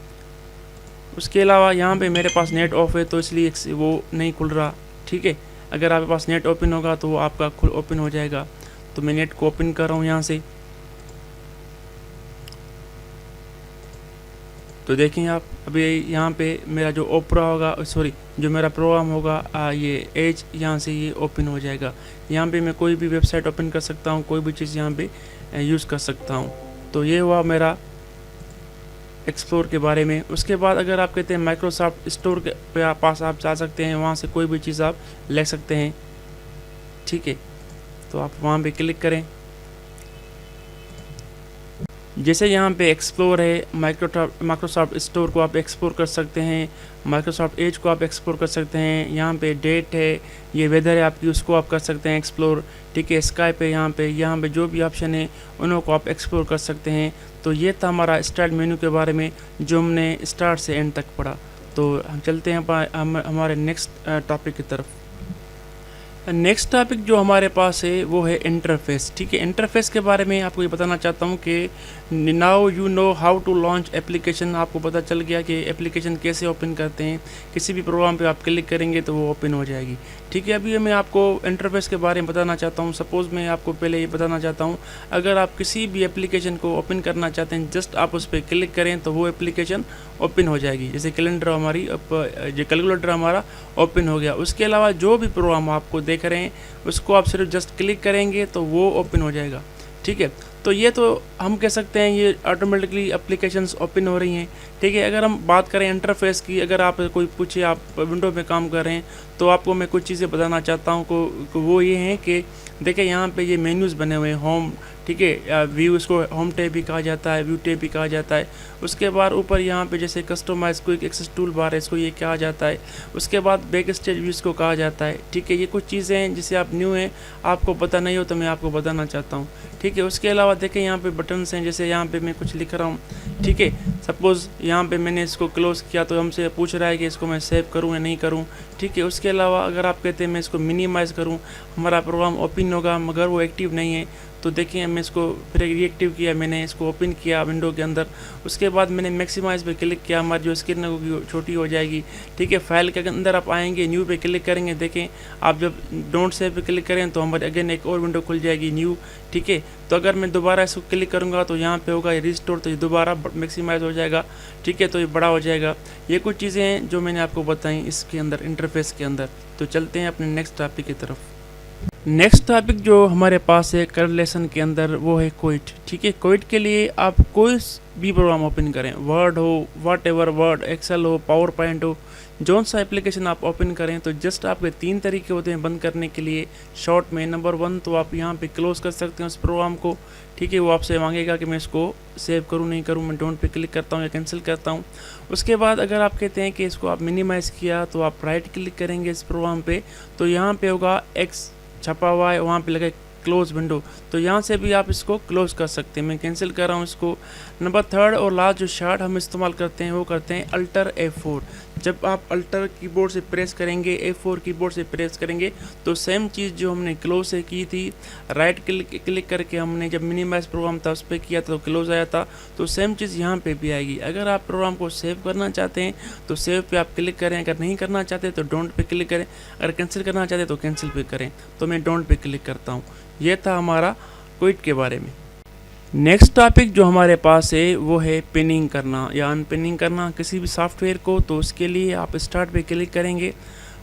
Speaker 1: उसके अलावा यहाँ पे मेरे पास नेट ऑफ है तो इसलिए वो नहीं खुल रहा, ठीक है। अगर आपके पास नेट ओपन होगा तो वो आपका खुद ओपन हो जाएगा। तो मैं नेट को ओपन कर रहा हूँ यहाँ से, तो देखें आप अभी यहाँ पे मेरा जो ओपरा होगा, सॉरी जो मेरा प्रोग्राम होगा ये एज, यहाँ से ये ओपन हो जाएगा। यहाँ पे मैं कोई भी वेबसाइट ओपन कर सकता हूँ, कोई भी चीज़ यहाँ पे यूज़ कर सकता हूँ। तो ये हुआ मेरा एक्सप्लोर के बारे में। उसके बाद अगर आप कहते हैं माइक्रोसॉफ्ट स्टोर के पास आप जा सकते हैं, वहाँ से कोई भी चीज़ आप ले सकते हैं, ठीक है। तो आप वहाँ पे क्लिक करें। जैसे यहाँ पे एक्सप्लोर है, माइक्रोसॉफ्ट स्टोर को आप एक्सप्लोर कर सकते हैं, माइक्रोसॉफ्ट एज को आप एक्सप्लोर कर सकते हैं। यहाँ पे डेट है, ये वेदर है आपकी, उसको आप कर सकते हैं एक्सप्लोर, ठीक है। स्काइप है, यहाँ पे जो भी ऑप्शन है उन्हों को आप एक्सप्लोर कर सकते हैं। तो ये था हमारा स्टार्ट मेन्यू के बारे में जो हमने स्टार्ट से एंड तक पढ़ा। तो हम चलते हैं हमारे नेक्स्ट टॉपिक की तरफ। नेक्स्ट टॉपिक जो हमारे पास है वो है इंटरफेस, ठीक है। इंटरफेस के बारे में आपको ये बताना चाहता हूँ कि now you know how to launch application. आपको पता चल गया कि एप्लीकेशन कैसे ओपन करते हैं। किसी भी प्रोग्राम पे आप क्लिक करेंगे तो वो ओपन हो जाएगी, ठीक है। अभी मैं आपको इंटरफेस के बारे में बताना चाहता हूँ। सपोज़ मैं आपको पहले ये बताना चाहता हूँ, अगर आप किसी भी एप्लीकेशन को ओपन करना चाहते हैं, जस्ट आप उस पर क्लिक करें तो वो एप्लीकेशन ओपन हो जाएगी। जैसे कैलेंडर हमारी जो कैलकुलेटर हमारा ओपन हो गया। उसके अलावा जो भी प्रोग्राम आपको देख रहे हैं उसको आप सिर्फ जस्ट क्लिक करेंगे तो वो ओपन हो जाएगा, ठीक है। तो ये तो हम कह सकते हैं ये ऑटोमेटिकली एप्लीकेशंस ओपन हो रही हैं, ठीक है। अगर हम बात करें इंटरफेस की, अगर आप कोई पूछे आप विंडो में काम कर रहे हैं तो आपको मैं कुछ चीज़ें बताना चाहता हूँ को वो ये हैं कि देखिए यहाँ पे ये मेन्यूज़ बने हुए हैं, होम, ठीक है। व्यू, इसको होम टैब भी कहा जाता है, व्यू टैब भी कहा जाता है। उसके बाद ऊपर यहाँ पे जैसे customize quick access toolbar है, इसको ये कहा जाता है। उसके बाद बैक स्टेज व्यू इसको कहा जाता है, ठीक है। ये कुछ चीज़ें हैं जिसे आप न्यू हैं, आपको पता नहीं हो तो मैं आपको बताना चाहता हूँ, ठीक है। उसके अलावा देखें यहाँ पे बटन्स हैं, जैसे यहाँ पे मैं कुछ लिख रहा हूँ, ठीक है। सपोज़ यहाँ पे मैंने इसको क्लोज़ किया तो हमसे पूछ रहा है कि इसको मैं सेव करूँ या नहीं करूँ, ठीक है। उसके अलावा अगर आप कहते हैं मैं इसको मिनिमाइज़ करूँ, हमारा प्रोग्राम ओपन होगा मगर वो एक्टिव नहीं है, तो देखिए मैं इसको फिर रिएक्टिव किया, मैंने इसको ओपन किया विंडो के अंदर। उसके बाद मैंने मैक्सिमाइज़ पे क्लिक किया, हमारी जो स्क्रीन होगी छोटी हो जाएगी, ठीक है। फाइल के अंदर आप आएंगे, न्यू पे क्लिक करेंगे, देखें आप जब डोंट सेव पे क्लिक करें तो हमारे अगेन एक और विंडो खुल जाएगी न्यू, ठीक है। तो अगर मैं दोबारा इसको क्लिक करूँगा तो यहाँ पे होगा रिस्टोर, तो ये दोबारा मैक्सिमाइज़ हो जाएगा, ठीक है। तो ये बड़ा हो जाएगा। ये कुछ चीज़ें हैं जो मैंने आपको बताई इसके अंदर, इंटरफेस के अंदर। तो चलते हैं अपने नेक्स्ट टॉपिक की तरफ। नेक्स्ट टॉपिक जो हमारे पास है कर लेसन के अंदर वो है क्विट, ठीक है। क्विट के लिए आप कोई भी प्रोग्राम ओपन करें, वर्ड हो, वॉट एवर, वर्ड, एक्सेल हो, पावर पॉइंट हो, जौन सा एप्लीकेशन आप ओपन करें तो जस्ट आपके 3 तरीके होते हैं बंद करने के लिए शॉर्ट में। नंबर 1 तो आप यहाँ पे क्लोज कर सकते हैं उस प्रोग्राम को, ठीक है। वो आपसे मांगेगा कि मैं इसको सेव करूँ नहीं करूँ, मैं डोंट पे क्लिक करता हूँ या कैंसिल करता हूँ। उसके बाद अगर आप कहते हैं कि इसको आप मिनिमाइज़ किया तो आप राइट क्लिक करेंगे इस प्रोग्राम पे, तो यहाँ पे होगा एक्स छपा हुआ है, वहाँ पे लगे क्लोज विंडो, तो यहाँ से भी आप इसको क्लोज कर सकते हैं। मैं कैंसिल कर रहा हूँ इसको। नंबर थर्ड और लास्ट जो शॉर्ट हम इस्तेमाल करते हैं वो करते हैं अल्टर F4। जब आप अल्टर कीबोर्ड से प्रेस करेंगे, F4 कीबोर्ड से प्रेस करेंगे तो सेम चीज़ जो हमने क्लोज से की थी, राइट क्लिक करके हमने जब मिनिमाइज प्रोग्राम था उस पर किया था तो क्लोज आया था, तो सेम चीज़ यहाँ पे भी आएगी। अगर आप प्रोग्राम को सेव करना चाहते हैं तो सेव पे आप क्लिक करें, अगर नहीं करना चाहते तो डोंट पे क्लिक करें, अगर कैंसिल करना चाहते तो कैंसिल पे करें। तो मैं डोंट पे क्लिक करता हूँ। ये था हमारा क्विट के बारे में। नेक्स्ट टॉपिक जो हमारे पास है वो है पिनिंग करना या अनपिनिंग करना किसी भी सॉफ्टवेयर को। तो उसके लिए आप स्टार्ट पे क्लिक करेंगे।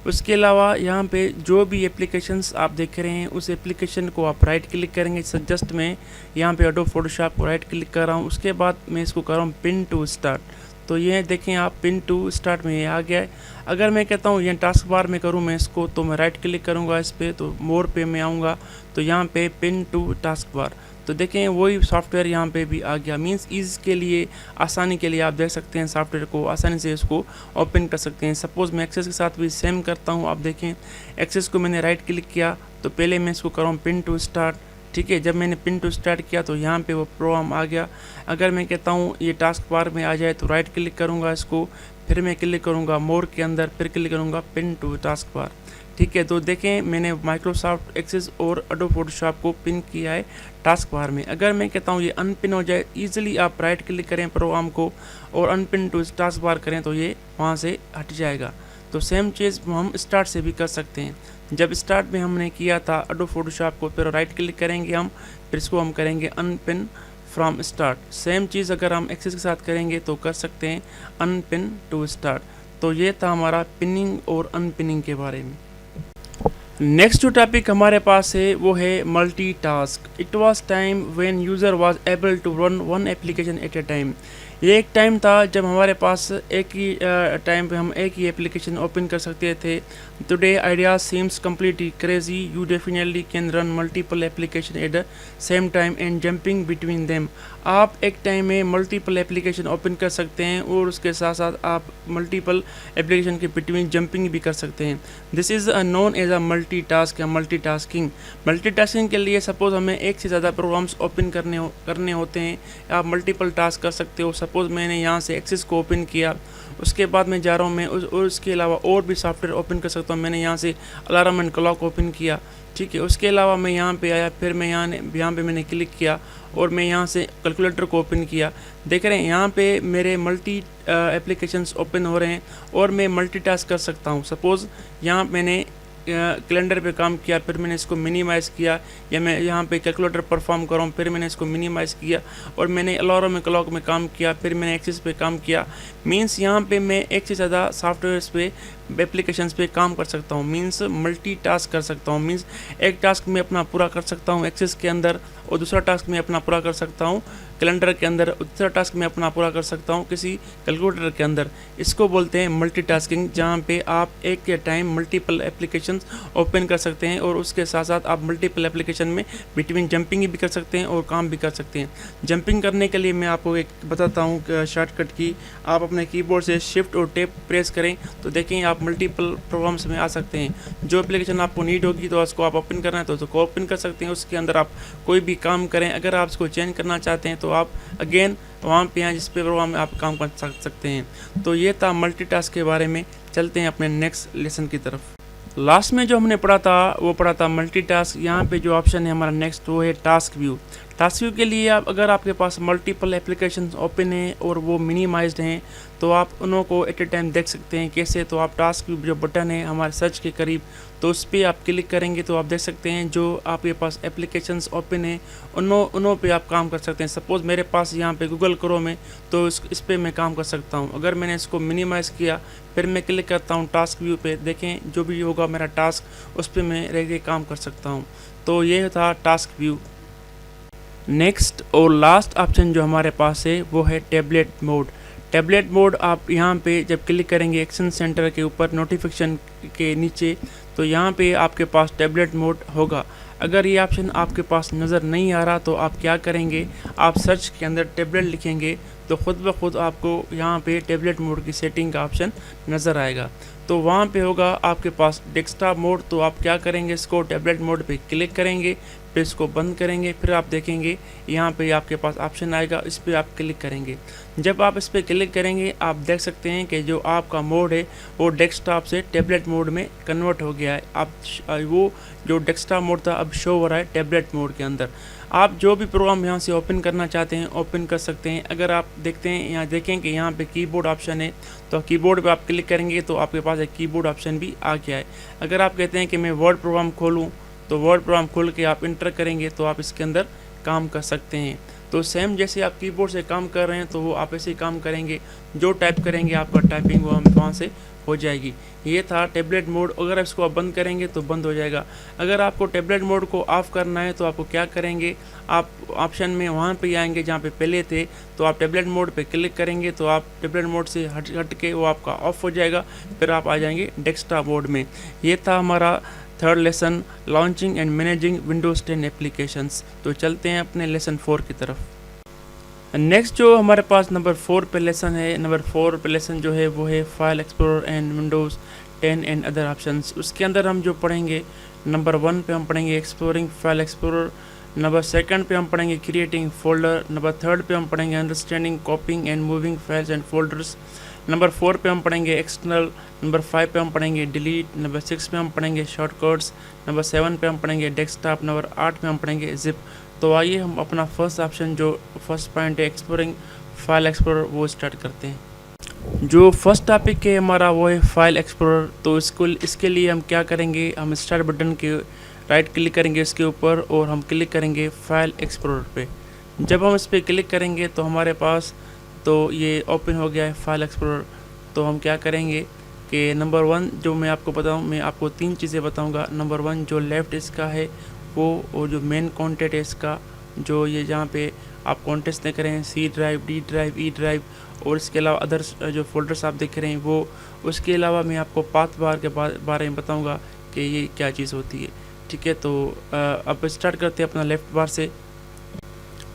Speaker 1: उसके अलावा यहाँ पे जो भी एप्लीकेशंस आप देख रहे हैं उस एप्लीकेशन को आप राइट क्लिक करेंगे। जस्ट मैं यहाँ पे एडोब फोटोशॉप को राइट क्लिक कर रहा हूँ। उसके बाद मैं इसको कर रहा हूँ पिन टू स्टार्ट। तो ये देखें आप पिन टू स्टार्ट में ये आ गया है। अगर मैं कहता हूँ ये टास्क बार में करूँ मैं इसको, तो मैं राइट क्लिक करूँगा इस पर, तो मोर पे मैं आऊँगा तो यहाँ पे पिन टू टास्क बार, तो देखें वही सॉफ्टवेयर यहाँ पे भी आ गया। मींस ईज़ के लिए, आसानी के लिए आप देख सकते हैं सॉफ्टवेयर को आसानी से इसको ओपन कर सकते हैं। सपोज़ मैं एक्सेस के साथ भी सेम करता हूँ। आप देखें एक्सेस को मैंने राइट क्लिक किया तो पहले मैं इसको कर रहा हूँ पिन टू स्टार्ट। ठीक है, जब मैंने पिन टू स्टार्ट किया तो यहाँ पे वो प्रोग्राम आ गया। अगर मैं कहता हूँ ये टास्क बार में आ जाए तो राइट क्लिक करूँगा इसको, फिर मैं क्लिक करूँगा मोर के अंदर, फिर क्लिक करूँगा पिन टू टास्क बार। ठीक है, तो देखें मैंने माइक्रोसॉफ्ट एक्सेस और एडोब फोटोशॉप को पिन किया है टास्क बार में। अगर मैं कहता हूँ ये अनपिन हो जाए, इजीली आप राइट क्लिक करें प्रोग्राम को और अनपिन टू टास्क बार करें तो ये वहाँ से हट जाएगा। तो सेम चीज़ हम स्टार्ट से भी कर सकते हैं। जब स्टार्ट में हमने किया था एडोब फोटोशॉप को, फिर राइट क्लिक करेंगे हम, फिर इसको हम करेंगे अनपिन फ्रॉम स्टार्ट। सेम चीज़ अगर हम एक्सेस के साथ करेंगे तो कर सकते हैं अनपिन टू स्टार्ट। तो ये था हमारा पिनिंग और अनपिनिंग के बारे में। नेक्स्ट जो टॉपिक हमारे पास है वो है multitask. It was time when user was able to run one application at a time. ये एक टाइम था जब हमारे पास एक ही टाइम पे हम एक ही एप्लीकेशन ओपन कर सकते थे। Today idea seems completely crazy, you definitely can run multiple application at the same time and jumping between them. आप एक टाइम में मल्टीपल एप्लीकेशन ओपन कर सकते हैं और उसके साथ साथ आप मल्टीपल एप्लीकेशन के बिटवीन जंपिंग भी कर सकते हैं। This is known as a multitask या मल्टीटास्किंग। मल्टीटास्किंग के लिए सपोज़ हमें एक से ज़्यादा प्रोग्राम्स ओपन करने होते हैं, आप मल्टीपल टास्क कर सकते हो। सपोज़ मैंने यहाँ से एक्सेस को ओपन किया, उसके बाद मैं जा रहा हूँ मैं उसके अलावा और भी सॉफ्टवेयर ओपन कर सकता हूँ। मैंने यहाँ से अलार्म एंड क्लॉक ओपन किया, ठीक है। उसके अलावा मैं यहाँ पे आया, फिर मैं यहाँ पे मैंने क्लिक किया और मैं यहाँ से कैलकुलेटर को ओपन किया। देख रहे हैं यहाँ पे मेरे मल्टी एप्लीकेशंस ओपन हो रहे हैं और मैं मल्टीटास्क कर सकता हूँ। सपोज़ यहाँ मैंने कैलेंडर पे काम किया, फिर मैंने इसको मिनिमाइज़ किया, या मैं यहाँ पे कैलकुलेटर परफॉर्म कर रहा हूँ, फिर मैंने इसको मिनिमाइज़ किया, और मैंने अलार्म में क्लॉक में काम किया, फिर मैंने एक्सेस पे काम किया। मींस यहाँ पे मैं एक से ज़्यादा सॉफ्टवेयर्स पे, एप्लीकेशंस पे काम कर सकता हूँ। मींस मल्टीटास्क कर सकता हूँ। मींस एक टास्क मैं अपना पूरा कर सकता हूँ एक्सेस के अंदर, और दूसरा टास्क मैं अपना पूरा कर सकता हूँ कैलेंडर के अंदर, दूसरा टास्क मैं अपना पूरा कर सकता हूँ किसी कैलकुलेटर के अंदर। इसको बोलते हैं मल्टीटास्किंग, जहाँ पे आप एक के टाइम मल्टीपल एप्लीकेशंस ओपन कर सकते हैं और उसके साथ साथ आप मल्टीपल एप्लीकेशन में बिटवीन जंपिंग भी कर सकते हैं और काम भी कर सकते हैं। जंपिंग करने के लिए मैं आपको एक बताता हूँ शॉर्टकट की। आप अपने कीबोर्ड से शिफ्ट और टैब प्रेस करें तो देखें आप मल्टीपल प्रोग्राम्स में आ सकते हैं। जो एप्लीकेशन आपको नीड होगी तो उसको आप ओपन करना है तो उसको ओपन कर सकते हैं। उसके अंदर आप कोई भी काम करें। अगर आप इसको चेंज करना चाहते हैं तो आप अगेन वहाँ पे हैं जिस पे प्रोग्राम में आप काम कर सकते हैं। तो ये था मल्टीटास्क के बारे में। चलते हैं अपने नेक्स्ट लेसन की तरफ। लास्ट में जो हमने पढ़ा था वो पढ़ा था मल्टीटास्क। यहाँ पे जो ऑप्शन है हमारा नेक्स्ट वो है टास्क व्यू। टास्क व्यू के लिए अगर आपके पास मल्टीपल एप्लीकेशंस ओपन हैं और वो मिनिमाइज्ड हैं तो आप उन्हों को एट ए टाइम देख सकते हैं। कैसे? तो आप टास्क व्यू जो बटन है हमारे सर्च के करीब, तो उस पर आप क्लिक करेंगे तो आप देख सकते हैं जो आपके पास एप्लीकेशंस ओपन हैं उन्हों पे आप काम कर सकते हैं। सपोज़ मेरे पास यहाँ पे गूगल क्रोम है तो इस पर मैं काम कर सकता हूँ। अगर मैंने इसको मिनिमाइज़ किया फिर मैं क्लिक करता हूँ टास्क व्यू पे, देखें जो भी होगा मेरा टास्क उस पर मैं रह के काम कर सकता हूँ। तो ये था टास्क व्यू। नेक्स्ट और लास्ट ऑप्शन जो हमारे पास है वो है टैबलेट मोड। टैबलेट मोड आप यहाँ पे जब क्लिक करेंगे एक्शन सेंटर के ऊपर नोटिफिकेशन के नीचे तो यहाँ पे आपके पास टैबलेट मोड होगा। अगर ये ऑप्शन आपके पास नज़र नहीं आ रहा तो आप क्या करेंगे, आप सर्च के अंदर टैबलेट लिखेंगे तो ख़ुद ब खुद आपको यहाँ पे टैबलेट मोड की सेटिंग का ऑप्शन नज़र आएगा। तो वहाँ पे होगा आपके पास डेस्कटॉप मोड। तो आप क्या करेंगे, इसको टैबलेट मोड पे क्लिक करेंगे, फिर इसको बंद करेंगे, फिर आप देखेंगे यहाँ पे आपके पास ऑप्शन आएगा, इस पर आप क्लिक करेंगे। जब आप इस पर क्लिक करेंगे आप देख सकते हैं कि जो आपका मोड है वो डेस्कटॉप से टैबलेट मोड में कन्वर्ट हो गया है। आप वो जो डेस्कटॉप मोड था अब शो हो रहा है टैबलेट मोड के अंदर। आप जो भी प्रोग्राम यहाँ से ओपन करना चाहते हैं ओपन कर सकते हैं। अगर आप देखते हैं यहाँ देखें कि यहाँ पे कीबोर्ड ऑप्शन है, तो कीबोर्ड पे आप क्लिक करेंगे तो आपके पास एक कीबोर्ड ऑप्शन भी आ गया है। अगर आप कहते हैं कि मैं वर्ड प्रोग्राम खोलूँ, तो वर्ड प्रोग्राम खोल के आप इंटर करेंगे तो आप इसके अंदर काम कर सकते हैं। तो सेम जैसे आप कीबोर्ड से काम कर रहे हैं तो वो आप ऐसे ही काम करेंगे, जो टाइप करेंगे आपका टाइपिंग वो वहाँ से हो जाएगी। ये था टैबलेट मोड। अगर इसको आप बंद करेंगे तो बंद हो जाएगा। अगर आपको टैबलेट मोड को ऑफ़ करना है तो आपको क्या करेंगे, आप ऑप्शन में वहाँ पे आएंगे जहाँ पे पहले थे, तो आप टैबलेट मोड पे क्लिक करेंगे तो आप टैबलेट मोड से हट के वो आपका ऑफ हो जाएगा, फिर आप आ जाएंगे डेस्कटॉप मोड में। ये था हमारा third lesson, launching and managing Windows 10 applications. तो चलते हैं अपने लेसन 4 की तरफ। नेक्स्ट जो हमारे पास नंबर 4 पे लेसन है, नंबर 4 पे लेसन जो है वो है file explorer and Windows 10 and other options. उसके अंदर हम जो पढ़ेंगे, नंबर 1 पे हम पढ़ेंगे एक्सप्लोरिंग फाइल एक्सप्लोरर, नंबर 2 पे हम पढ़ेंगे क्रिएटिंग फोल्डर, नंबर 3 पे हम पढ़ेंगे understanding कॉपिंग and moving files and folders, number 4 पे हम पढ़ेंगे एक्सटर्नल, नंबर 5 पे हम पढ़ेंगे डिलीट, नंबर 6 पे हम पढ़ेंगे शॉर्टकट्स, नंबर 7 पे हम पढ़ेंगे डेस्कटॉप, नंबर 8 पे हम पढ़ेंगे जिप। तो आइए हम अपना फर्स्ट ऑप्शन जो फर्स्ट पॉइंट है एक्सप्लोरिंग फाइल एक्सप्लोरर वो स्टार्ट करते हैं। जो फर्स्ट टॉपिक है हमारा वो है फाइल एक्सप्लोरर। तो इसके लिए हम क्या करेंगे, हम स्टार्ट बटन के राइट क्लिक करेंगे इसके ऊपर और हम क्लिक करेंगे फाइल एक्सप्लोरर पे। जब हम इस पर क्लिक करेंगे तो हमारे पास तो ये ओपन हो गया है फाइल एक्सप्लोरर। तो हम क्या करेंगे कि नंबर 1 जो मैं आपको बताऊं, मैं आपको 3 चीज़ें बताऊंगा। नंबर 1 जो लेफ़्ट इसका है वो, और जो मेन कॉन्टेंट है इसका, जो ये जहाँ पे आप कॉन्टेंट्स देख रहे हैं C drive, D drive, E drive, और इसके अलावा अदर्स जो फोल्डर्स आप देख रहे हैं वो। उसके अलावा मैं आपको पाथ बार के बारे में बताऊँगा कि ये क्या चीज़ होती है। ठीक है, तो अब स्टार्ट करते हैं अपना लेफ़्ट बार से।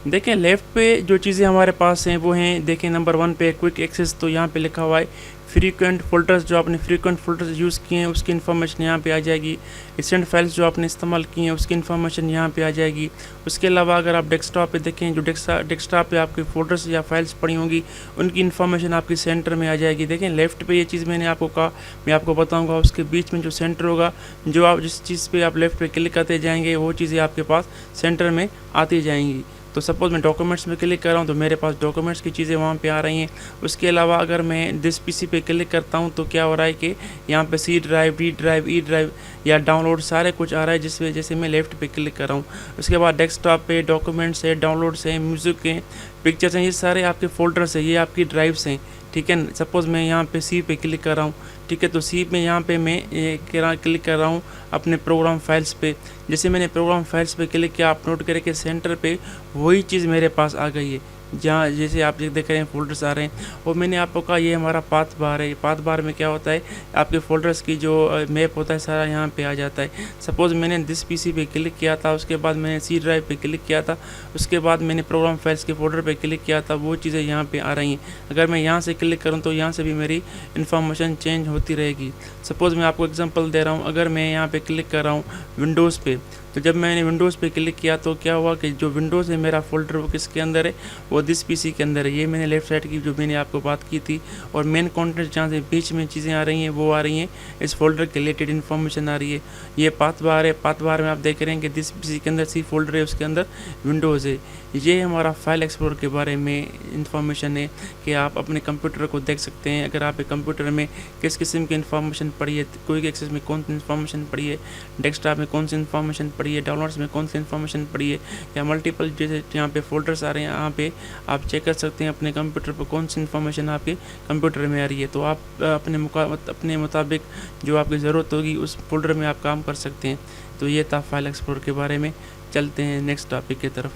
Speaker 1: देखें लेफ़्ट पे जो चीज़ें हमारे पास हैं वो हैं, देखें नंबर 1 पे क्विक एक्सेस। तो यहाँ पे लिखा हुआ है फ्रीक्वेंट फोल्डर्स, जो आपने फ्रीक्वेंट फोल्डर्स यूज़ किए हैं उसकी इन्फॉर्मेशन यहाँ पे आ जाएगी। रिसेंट फाइल्स जो आपने इस्तेमाल की हैं उसकी इन्फॉर्मेशन यहाँ पे आ जाएगी। उसके अलावा अगर आप डेस्कटॉप पे देखें, जो डेस्कटॉप पे आपके फोल्डर्स या फाइल्स पड़ी होंगी उनकी इन्फॉर्मेशन आपकी सेंटर में आ जाएगी। देखें लेफ़्ट पे ये चीज़ मैंने आपको कहा, मैं आपको बताऊँगा। उसके बीच में जो सेंटर होगा, जो आप जिस चीज़ पर आप लेफ़्ट पे क्लिक करते जाएंगे वो चीज़ें आपके पास सेंटर में आती जाएंगी। तो सपोज़ मैं डॉक्यूमेंट्स में क्लिक कर रहा हूँ तो मेरे पास डॉक्यूमेंट्स की चीज़ें वहाँ पे आ रही हैं। उसके अलावा अगर मैं दिस पीसी पे क्लिक करता हूँ तो क्या हो रहा है कि यहाँ पे C drive, D drive, E drive या डाउनलोड सारे कुछ आ रहा है, जिस वजह से मैं लेफ़्ट पे क्लिक कर रहा हूँ। उसके बाद डेस्कटॉप पे डॉक्यूमेंट्स है, डाउनलोड्स हैं, म्यूज़िक हैं, पिक्चर्स हैं, ये सारे आपके फोल्डर्स हैं, ये आपकी ड्राइव्स हैं। ठीक है, सपोज़ मैं यहाँ पे सी पे क्लिक कर रहा हूँ। ठीक है, तो सी में यहाँ पे मैं क्लिक कर रहा हूँ अपने प्रोग्राम फाइल्स पे। जैसे मैंने प्रोग्राम फाइल्स पे क्लिक किया, आप नोट करके सेंटर पे वही चीज़ मेरे पास आ गई है, जहाँ जैसे आप देख रहे हैं फोल्डर्स आ रहे हैं। और मैंने आपको कहा ये हमारा पाथ बार है। पाथ बार में क्या होता है, आपके फोल्डर्स की जो मैप होता है सारा यहाँ पे आ जाता है। सपोज़ मैंने दिस पीसी पे क्लिक किया था, उसके बाद मैंने सी ड्राइव पे क्लिक किया था, उसके बाद मैंने प्रोग्राम फाइल्स के फोल्डर पे क्लिक किया था, वो चीज़ें यहाँ पे आ रही हैं। अगर मैं यहाँ से क्लिक करूँ तो यहाँ से भी मेरी इन्फॉर्मेशन चेंज होती रहेगी। सपोज़ मैं आपको एग्जाम्पल दे रहा हूँ, अगर मैं यहाँ पर क्लिक कर रहा हूँ विंडोज़ पे, तो जब मैंने विंडोज़ पे क्लिक किया तो क्या हुआ कि जो विंडोज़ है मेरा फोल्डर वो किसके अंदर है, वो दिस पीसी के अंदर है। ये मैंने लेफ़्ट साइड की जो मैंने आपको बात की थी। और मेन कंटेंट जहाँ से बीच में चीज़ें आ रही हैं वो आ रही हैं इस फोल्डर के रिलेटेड इन्फॉर्मेशन आ रही है। ये पाथ बार है, पाथ बार में आप देख रहे हैं कि दिस पीसी के अंदर सी फोल्डर है, उसके अंदर विंडोज़ है। ये हमारा फाइल एक्सप्लोरर के बारे में इन्फॉर्मेशन है कि आप अपने कंप्यूटर को देख सकते हैं। अगर आप एक कंप्यूटर में किस किस्म की इन्फॉर्मेशन पड़ी है, क्विक एक्सेस में कौन सी इन्फॉर्मेशन पड़ी है, डेस्कटॉप में कौन सी इन्फॉर्मेशन पड़ी है, डाउनलोड्स में कौन सी इन्फॉर्मेशन पड़ी है, या मल्टीपल जैसे यहाँ पे फोल्डर्स आ रहे हैं, यहाँ पे आप चेक कर सकते हैं अपने कंप्यूटर पर कौन सी इन्फॉर्मेशन आपके कंप्यूटर में आ रही है। तो आप अपने मुताबिक जो आपकी ज़रूरत होगी उस फोल्डर में आप काम कर सकते हैं। तो ये था फाइल एक्सप्लोरर के बारे में। चलते हैं नेक्स्ट टॉपिक की तरफ।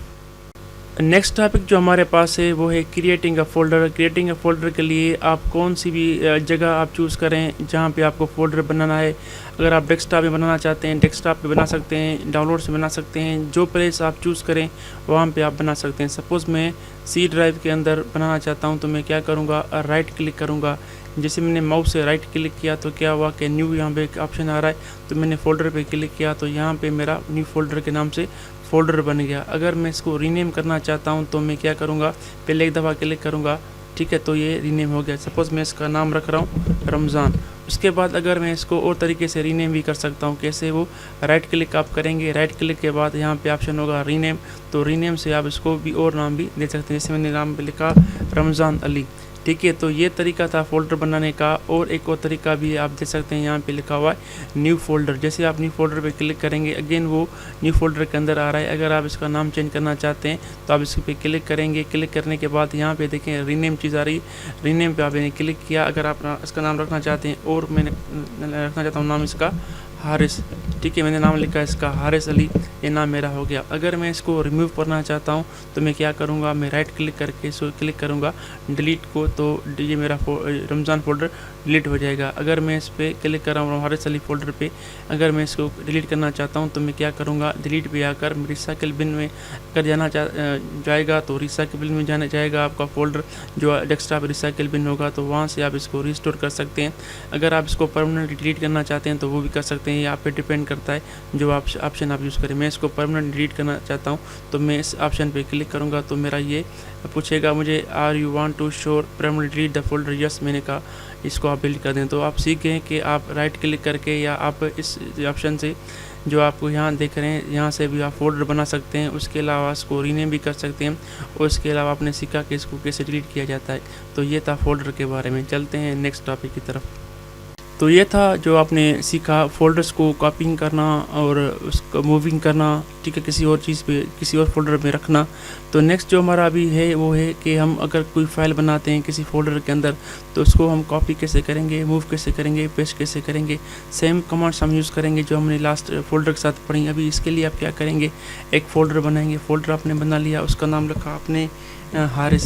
Speaker 1: नेक्स्ट टॉपिक जो हमारे पास है वो है creating a folder. Creating a folder के लिए आप कौन सी भी जगह आप चूज़ करें जहाँ पे आपको फोल्डर बनाना है। अगर आप डेस्कटॉप में बनाना चाहते हैं डेस्कटॉप पे बना सकते हैं, डाउनलोड से बना सकते हैं, जो प्लेस आप चूज़ करें वहाँ पे आप बना सकते हैं। सपोज़ मैं सी ड्राइव के अंदर बनाना चाहता हूँ तो मैं क्या करूँगा, राइट क्लिक करूँगा, जैसे मैंने माउस से राइट क्लिक किया तो क्या हुआ कि न्यू यहाँ पे एक ऑप्शन आ रहा है, तो मैंने फ़ोल्डर पे क्लिक किया तो यहाँ पे मेरा न्यू फ़ोल्डर के नाम से फ़ोल्डर बन गया। अगर मैं इसको रीनेम करना चाहता हूँ तो मैं क्या करूँगा, पहले एक दफ़ा क्लिक करूँगा, ठीक है, तो ये रीनेम हो गया। सपोज़ मैं इसका नाम रख रहा हूँ रमज़ान। उसके बाद अगर मैं इसको और तरीके से रीनेम भी कर सकता हूँ, कैसे, वो राइट क्लिक आप करेंगे, राइट क्लिक के बाद यहाँ पे ऑप्शन होगा रीनेम, तो रीनेम से आप इसको भी और नाम भी दे सकते हैं। जैसे मैंने नाम पे लिखा रमज़ान अली, ठीक है। तो ये तरीका था फ़ोल्डर बनाने का। और एक और तरीका भी आप दे सकते हैं, यहाँ पे लिखा हुआ है न्यू फ़ोल्डर। जैसे आप न्यू फ़ोल्डर पे क्लिक करेंगे, अगेन वो न्यू फ़ोल्डर के अंदर आ रहा है। अगर आप इसका नाम चेंज करना चाहते हैं तो आप इस पे क्लिक करेंगे। क्लिक करने के बाद यहाँ पे देखें रीनेम चीज़ आ रही है, रीनेम पे आपने क्लिक किया। अगर आप इसका नाम रखना चाहते हैं, और मैंने रखना चाहता हूँ नाम इसका हारिस, ठीक है, मैंने नाम लिखा है इसका हारिस अली, ये नाम मेरा हो गया। अगर मैं इसको रिमूव करना चाहता हूँ तो मैं क्या करूँगा, मैं राइट क्लिक करके इसको क्लिक करूँगा डिलीट को, तो ये मेरा रमज़ान फ़ोल्डर डिलीट हो जाएगा। अगर मैं इस पर क्लिक कर रहा हूँ हारिस अली फ़ोल्डर पे, अगर मैं इसको डिलीट करना चाहता हूँ तो मैं क्या करूँगा, डिलीट पे आकर रिसाइकिल बिन में अगर जाएगा तो रिसाइकिल बिन में जाएगा आपका फ़ोल्डर, जो डेस्कटॉप रिसाइकिल बिन होगा, तो वहाँ से आप इसको रिस्टोर कर सकते हैं। अगर आप इसको परमानेंटली डिलीट करना चाहते हैं तो वो भी कर सकते हैं, ये आप पे डिपेंड करता है जो ऑप्शन आप यूज़ करें। मैं इसको परमानेंट डिलीट करना चाहता हूँ तो मैं इस ऑप्शन पे क्लिक करूँगा, तो मेरा ये पूछेगा मुझे are you want to show permanent delete the folder, yes, मैंने कहा इसको आप डिलीट कर दें। तो आप सीख गए कि आप राइट क्लिक करके या आप इस ऑप्शन से जो आपको यहाँ देख रहे हैं, यहाँ से भी आप फ़ोल्डर बना सकते हैं। उसके अलावा इसको रीनेम भी कर सकते हैं, और इसके अलावा आपने सीखा कि इसको कैसे डिलीट किया जाता है। तो ये था फ़ोल्डर के बारे में। चलते हैं नेक्स्ट टॉपिक की तरफ। तो ये था जो आपने सीखा, फ़ोल्डर्स को कॉपिंग करना और उसको मूविंग करना, ठीक है, किसी और चीज़ पे, किसी और फोल्डर में रखना। तो नेक्स्ट जो हमारा अभी है वो है कि हम अगर कोई फ़ाइल बनाते हैं किसी फोल्डर के अंदर, तो उसको हम कॉपी कैसे करेंगे, मूव कैसे करेंगे, पेस्ट कैसे करेंगे। सेम कमांड्स हम यूज़ करेंगे जो हमने लास्ट फोल्डर के साथ पढ़ी। अभी इसके लिए आप क्या करेंगे, एक फ़ोल्डर बनाएंगे। फ़ोल्डर आपने बना लिया, उसका नाम रखा आपने हारिस,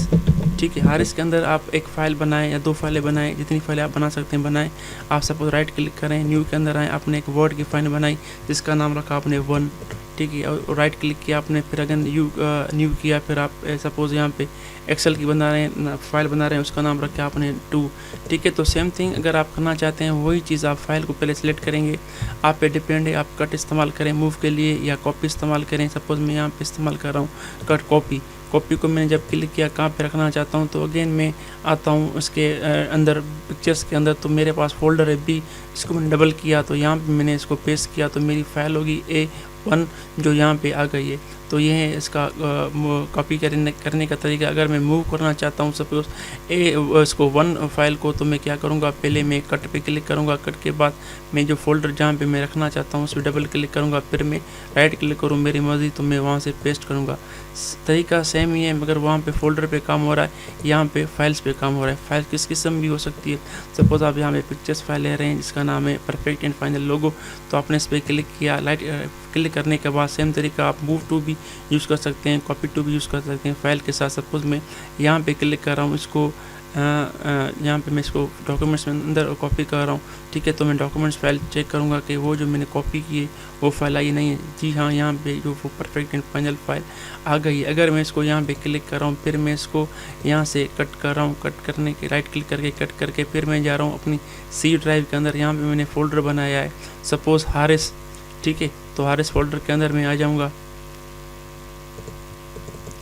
Speaker 1: ठीक है। हारिस के अंदर आप एक फ़ाइल बनाएं या 2 फाइलें बनाएं, जितनी फाइलें आप बना सकते हैं बनाएं। आप सपोज राइट क्लिक करें, न्यू के अंदर आएँ, आपने एक वर्ड की फाइल बनाई जिसका नाम रखा आपने 1, ठीक है, और राइट क्लिक किया आपने, फिर अगर न्यू किया, फिर आप सपोज यहाँ पे एक्सेल की बना रहे हैं, फाइल बना रहे हैं, उसका नाम रखा आपने 2, ठीक है। तो सेम थिंग अगर आप करना चाहते हैं वही चीज़, आप फाइल को पहले सेलेक्ट करेंगे, आप पे डिपेंड है, आप कट इस्तेमाल करें मूव के लिए या कॉपी इस्तेमाल करें। सपोज मैं यहाँ पे इस्तेमाल कर रहा हूँ कट कॉपी। कॉपी को मैंने जब क्लिक किया कहाँ पे रखना चाहता हूँ, तो अगेन मैं आता हूँ उसके अंदर पिक्चर्स के अंदर, तो मेरे पास फोल्डर है बी, इसको मैंने डबल किया तो यहाँ पे मैंने इसको पेस्ट किया, तो मेरी फाइल होगी A1 जो यहाँ पे आ गई है। तो ये है इसका कॉपी करने का तरीका। अगर मैं मूव करना चाहता हूँ सपोज इसको 1 फाइल को, तो मैं क्या करूँगा, पहले मैं कट पे क्लिक करूँगा, कट के बाद मैं जो फोल्डर जहाँ पे मैं रखना चाहता हूँ उस पर डबल क्लिक करूँगा, फिर मैं राइट क्लिक करूँ मेरी मर्ज़ी, तो मैं वहाँ से पेस्ट करूँगा। तरीका सेम ही है, मगर वहाँ पे फोल्डर पे काम हो रहा है, यहाँ पे फाइल्स पे काम हो रहा है। फाइल किस किस्म भी हो सकती है। सपोज़ आप यहाँ पे पिक्चर्स फाइल ले रहे हैं जिसका नाम है परफेक्ट एंड फाइनल लोगो, तो आपने इस पर क्लिक किया, क्लिक करने के बाद सेम तरीका आप मूव टू भी यूज़ कर सकते हैं, कॉपी टू भी यूज़ कर सकते हैं फाइल के साथ। सपोज़ मैं यहाँ पे क्लिक कर रहा हूँ, इसको यहाँ पे मैं इसको डॉक्यूमेंट्स में अंदर कॉपी कर रहा हूँ, ठीक है। तो मैं डॉक्यूमेंट्स फाइल चेक करूँगा कि वो जो मैंने कॉपी की है वो फाइल आई नहीं है। जी हाँ, यहाँ पे जो वो परफेक्ट एंड फाइनल फाइल आ गई है। अगर मैं इसको यहाँ पे क्लिक कर रहा हूँ, फिर मैं इसको यहाँ से कट कर रहा हूँ, कट करने के राइट क्लिक करके कट करके फिर मैं जा रहा हूँ अपनी सी ड्राइव के अंदर। यहाँ पर मैंने फ़ोल्डर बनाया है सपोज़ हारिस, ठीक है। तो हारिस फोल्डर के अंदर मैं आ जाऊँगा,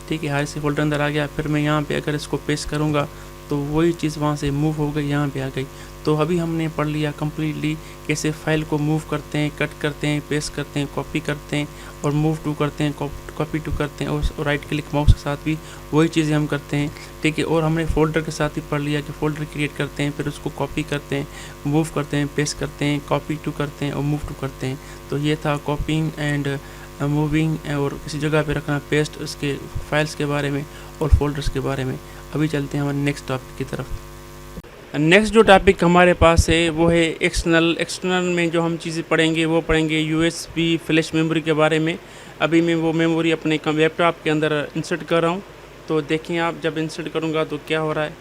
Speaker 1: ठीक है। हारिस फोल्डर अंदर आ गया, फिर मैं यहाँ पे अगर इसको पेस्ट करूँगा तो वही चीज़ वहाँ से मूव हो गई, यहाँ पे आ गई। तो अभी हमने पढ़ लिया कम्प्लीटली कैसे फाइल को मूव करते हैं, कट करते हैं, पेस्ट करते हैं, कॉपी करते हैं और मूव टू करते हैं, कॉपी टू करते हैं, और राइट क्लिक माउस के साथ भी वही चीज़ें हम करते हैं, ठीक है। और हमने फोल्डर के साथ ही पढ़ लिया कि फोल्डर क्रिएट करते हैं, फिर उसको कॉपी करते हैं, मूव करते हैं, पेस्ट करते हैं, कॉपी टू करते हैं और मूव टू करते हैं। तो ये था कॉपिंग एंड मूविंग और किसी जगह पे रखना, पेस्ट, उसके फाइल्स के बारे में और फोल्डर्स के बारे में। अभी चलते हैं हमारे नेक्स्ट टॉपिक की तरफ। नेक्स्ट जो टॉपिक हमारे पास है वो है एक्सटर्नल में जो हम चीज़ें पढ़ेंगे वो पढ़ेंगे USB फ्लैश मेमोरी के बारे में। अभी मैं वो मेमोरी अपने लैपटॉप के अंदर इंसर्ट कर रहा हूँ, तो देखें आप जब इंसर्ट करूँगा तो क्या हो रहा है,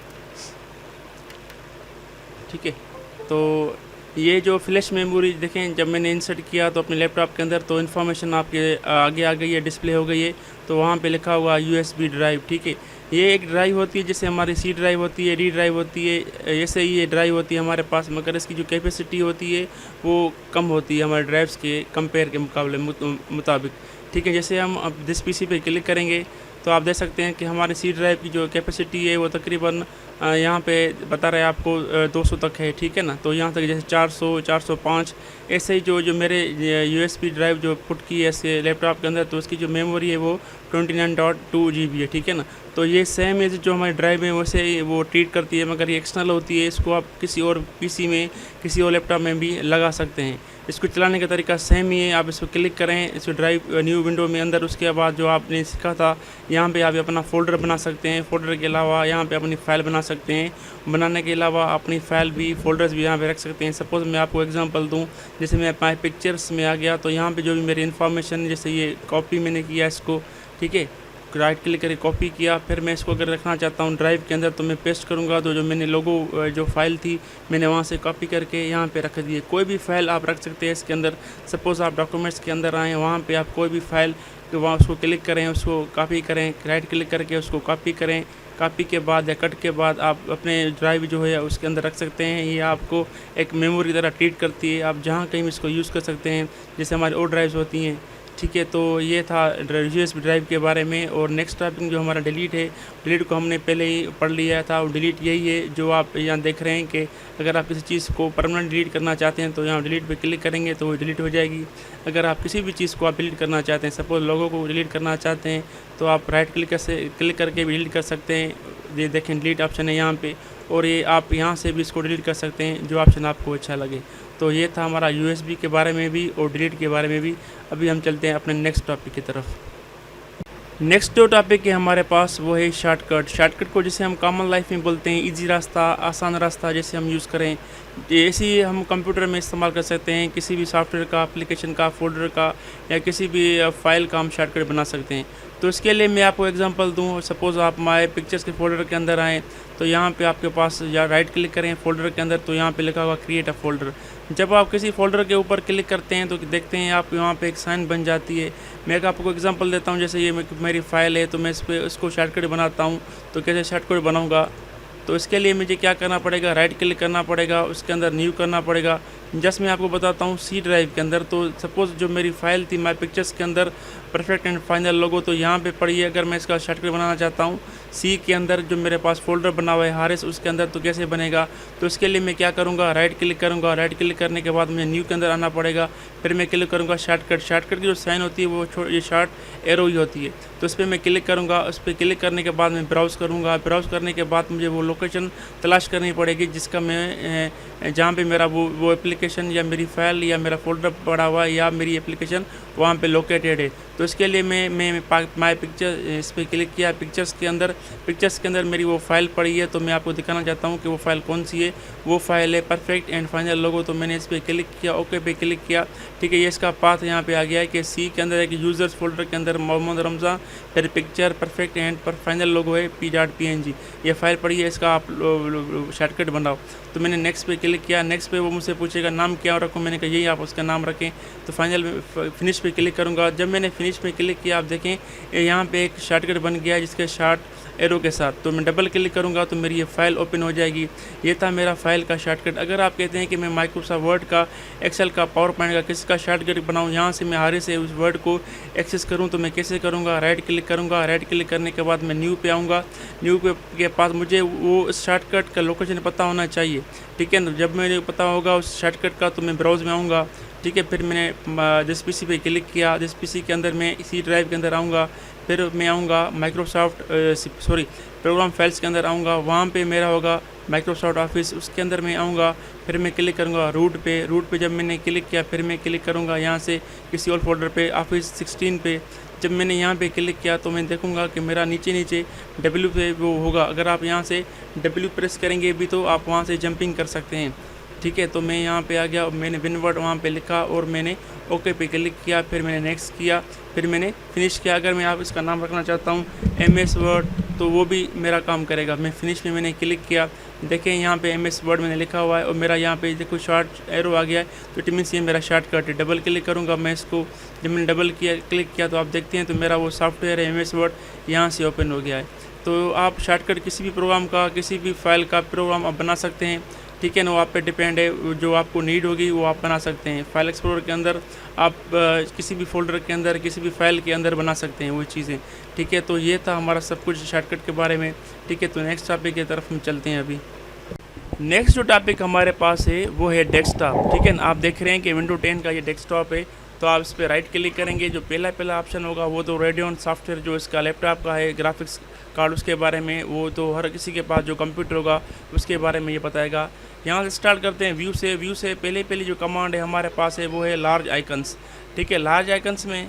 Speaker 1: ठीक है। तो ये जो फ्लैश मेमोरी देखें, जब मैंने इंसर्ट किया तो अपने लैपटॉप के अंदर, तो इन्फॉर्मेशन आपके आगे आ गई है, डिस्प्ले हो गई है। तो वहाँ पे लिखा हुआ USB ड्राइव, ठीक है। ये एक ड्राइव होती है, जैसे हमारी सी ड्राइव होती है, डी ड्राइव होती है, ऐसे ही ये ड्राइव होती है हमारे पास, मगर इसकी जो कैपेसिटी होती है वो कम होती है हमारे ड्राइव्स के कंपेयर के मुकाबले मुताबिक। ठीक है, जैसे हम अब जिस पीसी पे क्लिक करेंगे तो आप देख सकते हैं कि हमारे सी ड्राइव की जो कैपेसिटी है वो तकरीबन यहाँ पे बता रहा है आपको 200 तक है। ठीक है ना, तो यहाँ तक जैसे 400 405 ऐसे ही जो मेरे यूएसबी ड्राइव जो पुट की है इसके लैपटॉप के अंदर, तो उसकी जो मेमोरी है वो 29.2 GB है। ठीक है ना, तो ये सेम एज जो हमारी ड्राइव है वैसे ही वो ट्रीट करती है, मगर ये एक्सटर्नल होती है। इसको आप किसी और पीसी में, किसी और लैपटॉप में भी लगा सकते हैं। इसको चलाने का तरीका सेम ही है। आप इस पर क्लिक करें, इस ड्राइव न्यू विंडो में अंदर, उसके बाद जो आपने सीखा था यहाँ पे आप अपना फ़ोल्डर बना सकते हैं। फ़ोल्डर के अलावा यहाँ पे अपनी फ़ाइल बना सकते हैं। बनाने के अलावा अपनी फ़ाइल भी, फ़ोल्डर्स भी यहाँ पे रख सकते हैं। सपोज़ मैं आपको एग्जांपल दूँ, जैसे मैं माय पिक्चर्स में आ गया, तो यहाँ पे जो भी मेरी इन्फॉर्मेशन, जैसे ये कॉपी मैंने किया इसको, ठीक है, राइट क्लिक करके कॉपी किया। फिर मैं इसको अगर रखना चाहता हूँ ड्राइव के अंदर तो मैं पेस्ट करूँगा, तो जो मैंने लोगो जो फाइल थी मैंने वहाँ से कॉपी करके यहाँ पे रख दी है। कोई भी फाइल आप रख सकते हैं इसके अंदर। सपोज़ आप डॉक्यूमेंट्स के अंदर आएँ, वहाँ पे आप कोई भी फाइल वहाँ उसको क्लिक करें, उसको कॉपी करें, राइट क्लिक करके उसको कॉपी करें। कॉपी के बाद या कट के बाद आप अपने ड्राइव जो है उसके अंदर रख सकते हैं। ये आपको एक मेमोरी तरह ट्रीट करती है। आप जहाँ कहीं भी इसको यूज़ कर सकते हैं, जैसे हमारी और ड्राइव्स होती हैं। ठीक है, तो ये था यूएसबी ड्राइव के बारे में। और नेक्स्ट टॉपिक जो हमारा डिलीट है, डिलीट को हमने पहले ही पढ़ लिया था। और डिलीट यही है जो आप यहाँ देख रहे हैं कि अगर आप किसी चीज़ को परमानेंट डिलीट करना चाहते हैं तो यहाँ डिलीट पे क्लिक करेंगे तो वो डिलीट हो जाएगी। अगर आप किसी भी चीज़ को आप डिलीट करना चाहते हैं, सपोज लोगों को डिलीट करना चाहते हैं, तो आप राइट क्लिक करके भी डिलीट कर सकते हैं। ये देखें डिलीट ऑप्शन है यहाँ पे, और ये आप यहाँ से भी इसको डिलीट कर सकते हैं, जो ऑप्शन आपको अच्छा लगे। तो ये था हमारा यूएसबी के बारे में भी और डिलीट के बारे में भी। अभी हम चलते हैं अपने नेक्स्ट टॉपिक की तरफ। नेक्स्ट जो टॉपिक है हमारे पास वो है शॉर्टकट। शॉर्टकट को जैसे हम कॉमन लाइफ में बोलते हैं इजी रास्ता, आसान रास्ता, जैसे हम यूज़ करें, ऐसे ही हम कंप्यूटर में इस्तेमाल कर सकते हैं। किसी भी सॉफ्टवेयर का, एप्लीकेशन का, फोल्डर का या किसी भी फाइल का हम शॉर्टकट बना सकते हैं। तो इसके लिए मैं आपको एग्जांपल दूं, सपोज़ आप माय पिक्चर्स के फोल्डर के अंदर आएँ, तो यहाँ पे आपके पास या राइट क्लिक करें फोल्डर के अंदर, तो यहाँ पे लिखा हुआ क्रिएट अ फोल्डर। जब आप किसी फोल्डर के ऊपर क्लिक करते हैं तो देखते हैं आप यहाँ पे एक साइन बन जाती है। मैं एक आपको एग्जांपल देता हूँ, जैसे ये मेरी फ़ाइल है, तो मैं इस पर इसको शॉर्टकट बनाता हूँ। तो कैसे शॉर्टकट बनाऊँगा, तो इसके लिए मुझे क्या करना पड़ेगा, राइट क्लिक करना पड़ेगा, उसके अंदर न्यू करना पड़ेगा। जस्ट मैं आपको बताता हूँ सी ड्राइव के अंदर, तो सपोज़ जो मेरी फ़ाइल थी माय पिक्चर्स के अंदर परफेक्ट एंड फाइनल लोगो, तो यहाँ पे पड़ी है। अगर मैं इसका शॉर्टकट बनाना चाहता हूँ सी के अंदर, जो मेरे पास फोल्डर बना हुआ है हारिस, उसके अंदर, तो कैसे बनेगा, तो इसके लिए मैं क्या करूँगा, राइट क्लिक करूँगा। राइट क्लिक करने के बाद मुझे न्यू के अंदर आना पड़ेगा। फिर मैं क्लिक करूँगा शॉर्टकट। शॉर्टकट की जो साइन होती है वो ये शॉर्ट एरो ही होती है, तो उस पर मैं क्लिक करूँगा। उस पर क्लिक करने के बाद मैं ब्राउज़ करूँगा। ब्राउज़ करने के बाद मुझे वो लोकेशन तलाश करनी पड़ेगी जिसका मैं जहाँ पे मेरा वो एप्लीकेशन या मेरी फ़ाइल या मेरा फ़ोल्डर पड़ा हुआ है या मेरी एप्लीकेशन वहाँ पे लोकेटेड है। तो इसके लिए मैं माय पिक्चर इस पर क्लिक किया। पिक्चर्स के अंदर मेरी वो फ़ाइल पड़ी है, तो मैं आपको दिखाना चाहता हूँ कि वो फ़ाइल कौन सी है। वो फ़ाइल है परफेक्ट एंड फाइनल लोगो। तो मैंने इस पर क्लिक किया, ओके पे क्लिक किया। ठीक है, ये इसका पाथ यहाँ पे आ गया है कि सी के अंदर है कि यूज़र्स फोल्डर के अंदर मोहम्मद रमज़ान, फिर पिक्चर परफेक्ट एंड फाइनल लोगो है p.png। ये फाइल पड़ी है, इसका आप शॉर्टकट बनाओ। तो मैंने नेक्स्ट पे क्लिक किया। नेक्स्ट पे वो मुझसे पूछेगा नाम क्या रखूँ, मैंने कहा यही आप उसका नाम रखें। तो फाइनल फिनिश पे क्लिक करूँगा। जब मैंने फिनिश पे क्लिक किया, आप देखें यहाँ पे एक शॉर्टकट बन गया जिसके शॉर्ट एरो के साथ। तो मैं डबल क्लिक करूँगा तो मेरी ये फ़ाइल ओपन हो जाएगी। ये था मेरा फ़ाइल का शॉर्टकट। अगर आप कहते हैं कि मैं माइक्रोसॉफ्ट वर्ड का, एक्सेल का, पावर पॉइंट का किसी का शॉर्टकट बनाऊँ, यहाँ से मैं हारे से उस वर्ड को एक्सेस करूँ, तो मैं कैसे करूँगा, राइट क्लिक करूँगा। राइट क्लिक करने के बाद मैं न्यू पे आऊँगा। न्यू पे के पास मुझे वो शॉर्टकट का लोकेशन पता होना चाहिए। ठीक है, जब मुझे पता होगा उस शॉर्टकट का तो मैं ब्राउज़ में आऊँगा। ठीक है, फिर मैंने जिस पीसी पे क्लिक किया, जिस पीसी के अंदर मैं इसी ड्राइव के अंदर आऊँगा, फिर मैं आऊँगा प्रोग्राम फाइल्स के अंदर आऊँगा। वहाँ पे मेरा होगा माइक्रोसॉफ्ट ऑफिस, उसके अंदर मैं आऊँगा। फिर मैं क्लिक करूँगा रूट पे जब मैंने क्लिक किया, फिर मैं क्लिक करूँगा यहाँ से किसी और फोल्डर पे, ऑफिस 16 पे। जब मैंने यहाँ पे क्लिक किया तो मैं देखूँगा कि मेरा नीचे W पे वो होगा। अगर आप यहाँ से W प्रेस करेंगे भी तो आप वहाँ से जंपिंग कर सकते हैं। ठीक है, तो मैं यहाँ पे आ गया और मैंने विनवर्ड वहाँ पे लिखा और मैंने ओके पे क्लिक किया। फिर मैंने नेक्स्ट किया, फिर मैंने फिनिश किया। अगर मैं आप इसका नाम रखना चाहता हूँ MS वर्ड, तो वो भी मेरा काम करेगा। मैं फिनिश में मैंने क्लिक किया, देखें यहाँ पे MS वर्ड मैंने लिखा हुआ है और मेरा यहाँ पे देखो शॉर्ट एरो आ गया है, तो इट मीन्स ये मेरा शॉर्टकट है। डबल क्लिक करूँगा मैं इसको। जब मैंने क्लिक किया तो आप देखते हैं तो मेरा वो सॉफ्टवेयर है MS वर्ड यहाँ से ओपन हो गया है। तो आप शॉर्टकट किसी भी प्रोग्राम का, किसी भी फाइल का प्रोग्राम आप बना सकते हैं, ठीक है ना। वो आप पे डिपेंड है, जो आपको नीड होगी वो आप बना सकते हैं। फाइल एक्सप्लोरर के अंदर आप किसी भी फ़ोल्डर के अंदर, किसी भी फाइल के अंदर बना सकते हैं वो चीज़ें, ठीक है। तो ये था हमारा सब कुछ शॉर्टकट के बारे में, ठीक है। तो नेक्स्ट टॉपिक की तरफ हम चलते हैं अभी। नेक्स्ट जो टॉपिक हमारे पास है वो है डेस्कटॉप, ठीक है ना। आप देख रहे हैं कि विंडो 10 का ये डेस्कटॉप है। तो आप इस पर राइट क्लिक करेंगे, जो पहला ऑप्शन होगा वो तो रेडियन सॉफ्टवेयर जो इसका लैपटॉप का है, ग्राफिक्स कार्ड उसके बारे में, वो तो हर किसी के पास जो कंप्यूटर होगा उसके बारे में ये बताएगा। यहाँ से स्टार्ट करते हैं व्यू से। व्यू से पहले जो कमांड है हमारे पास है वो है लार्ज आइकन्स, ठीक है। लार्ज आइकन्स में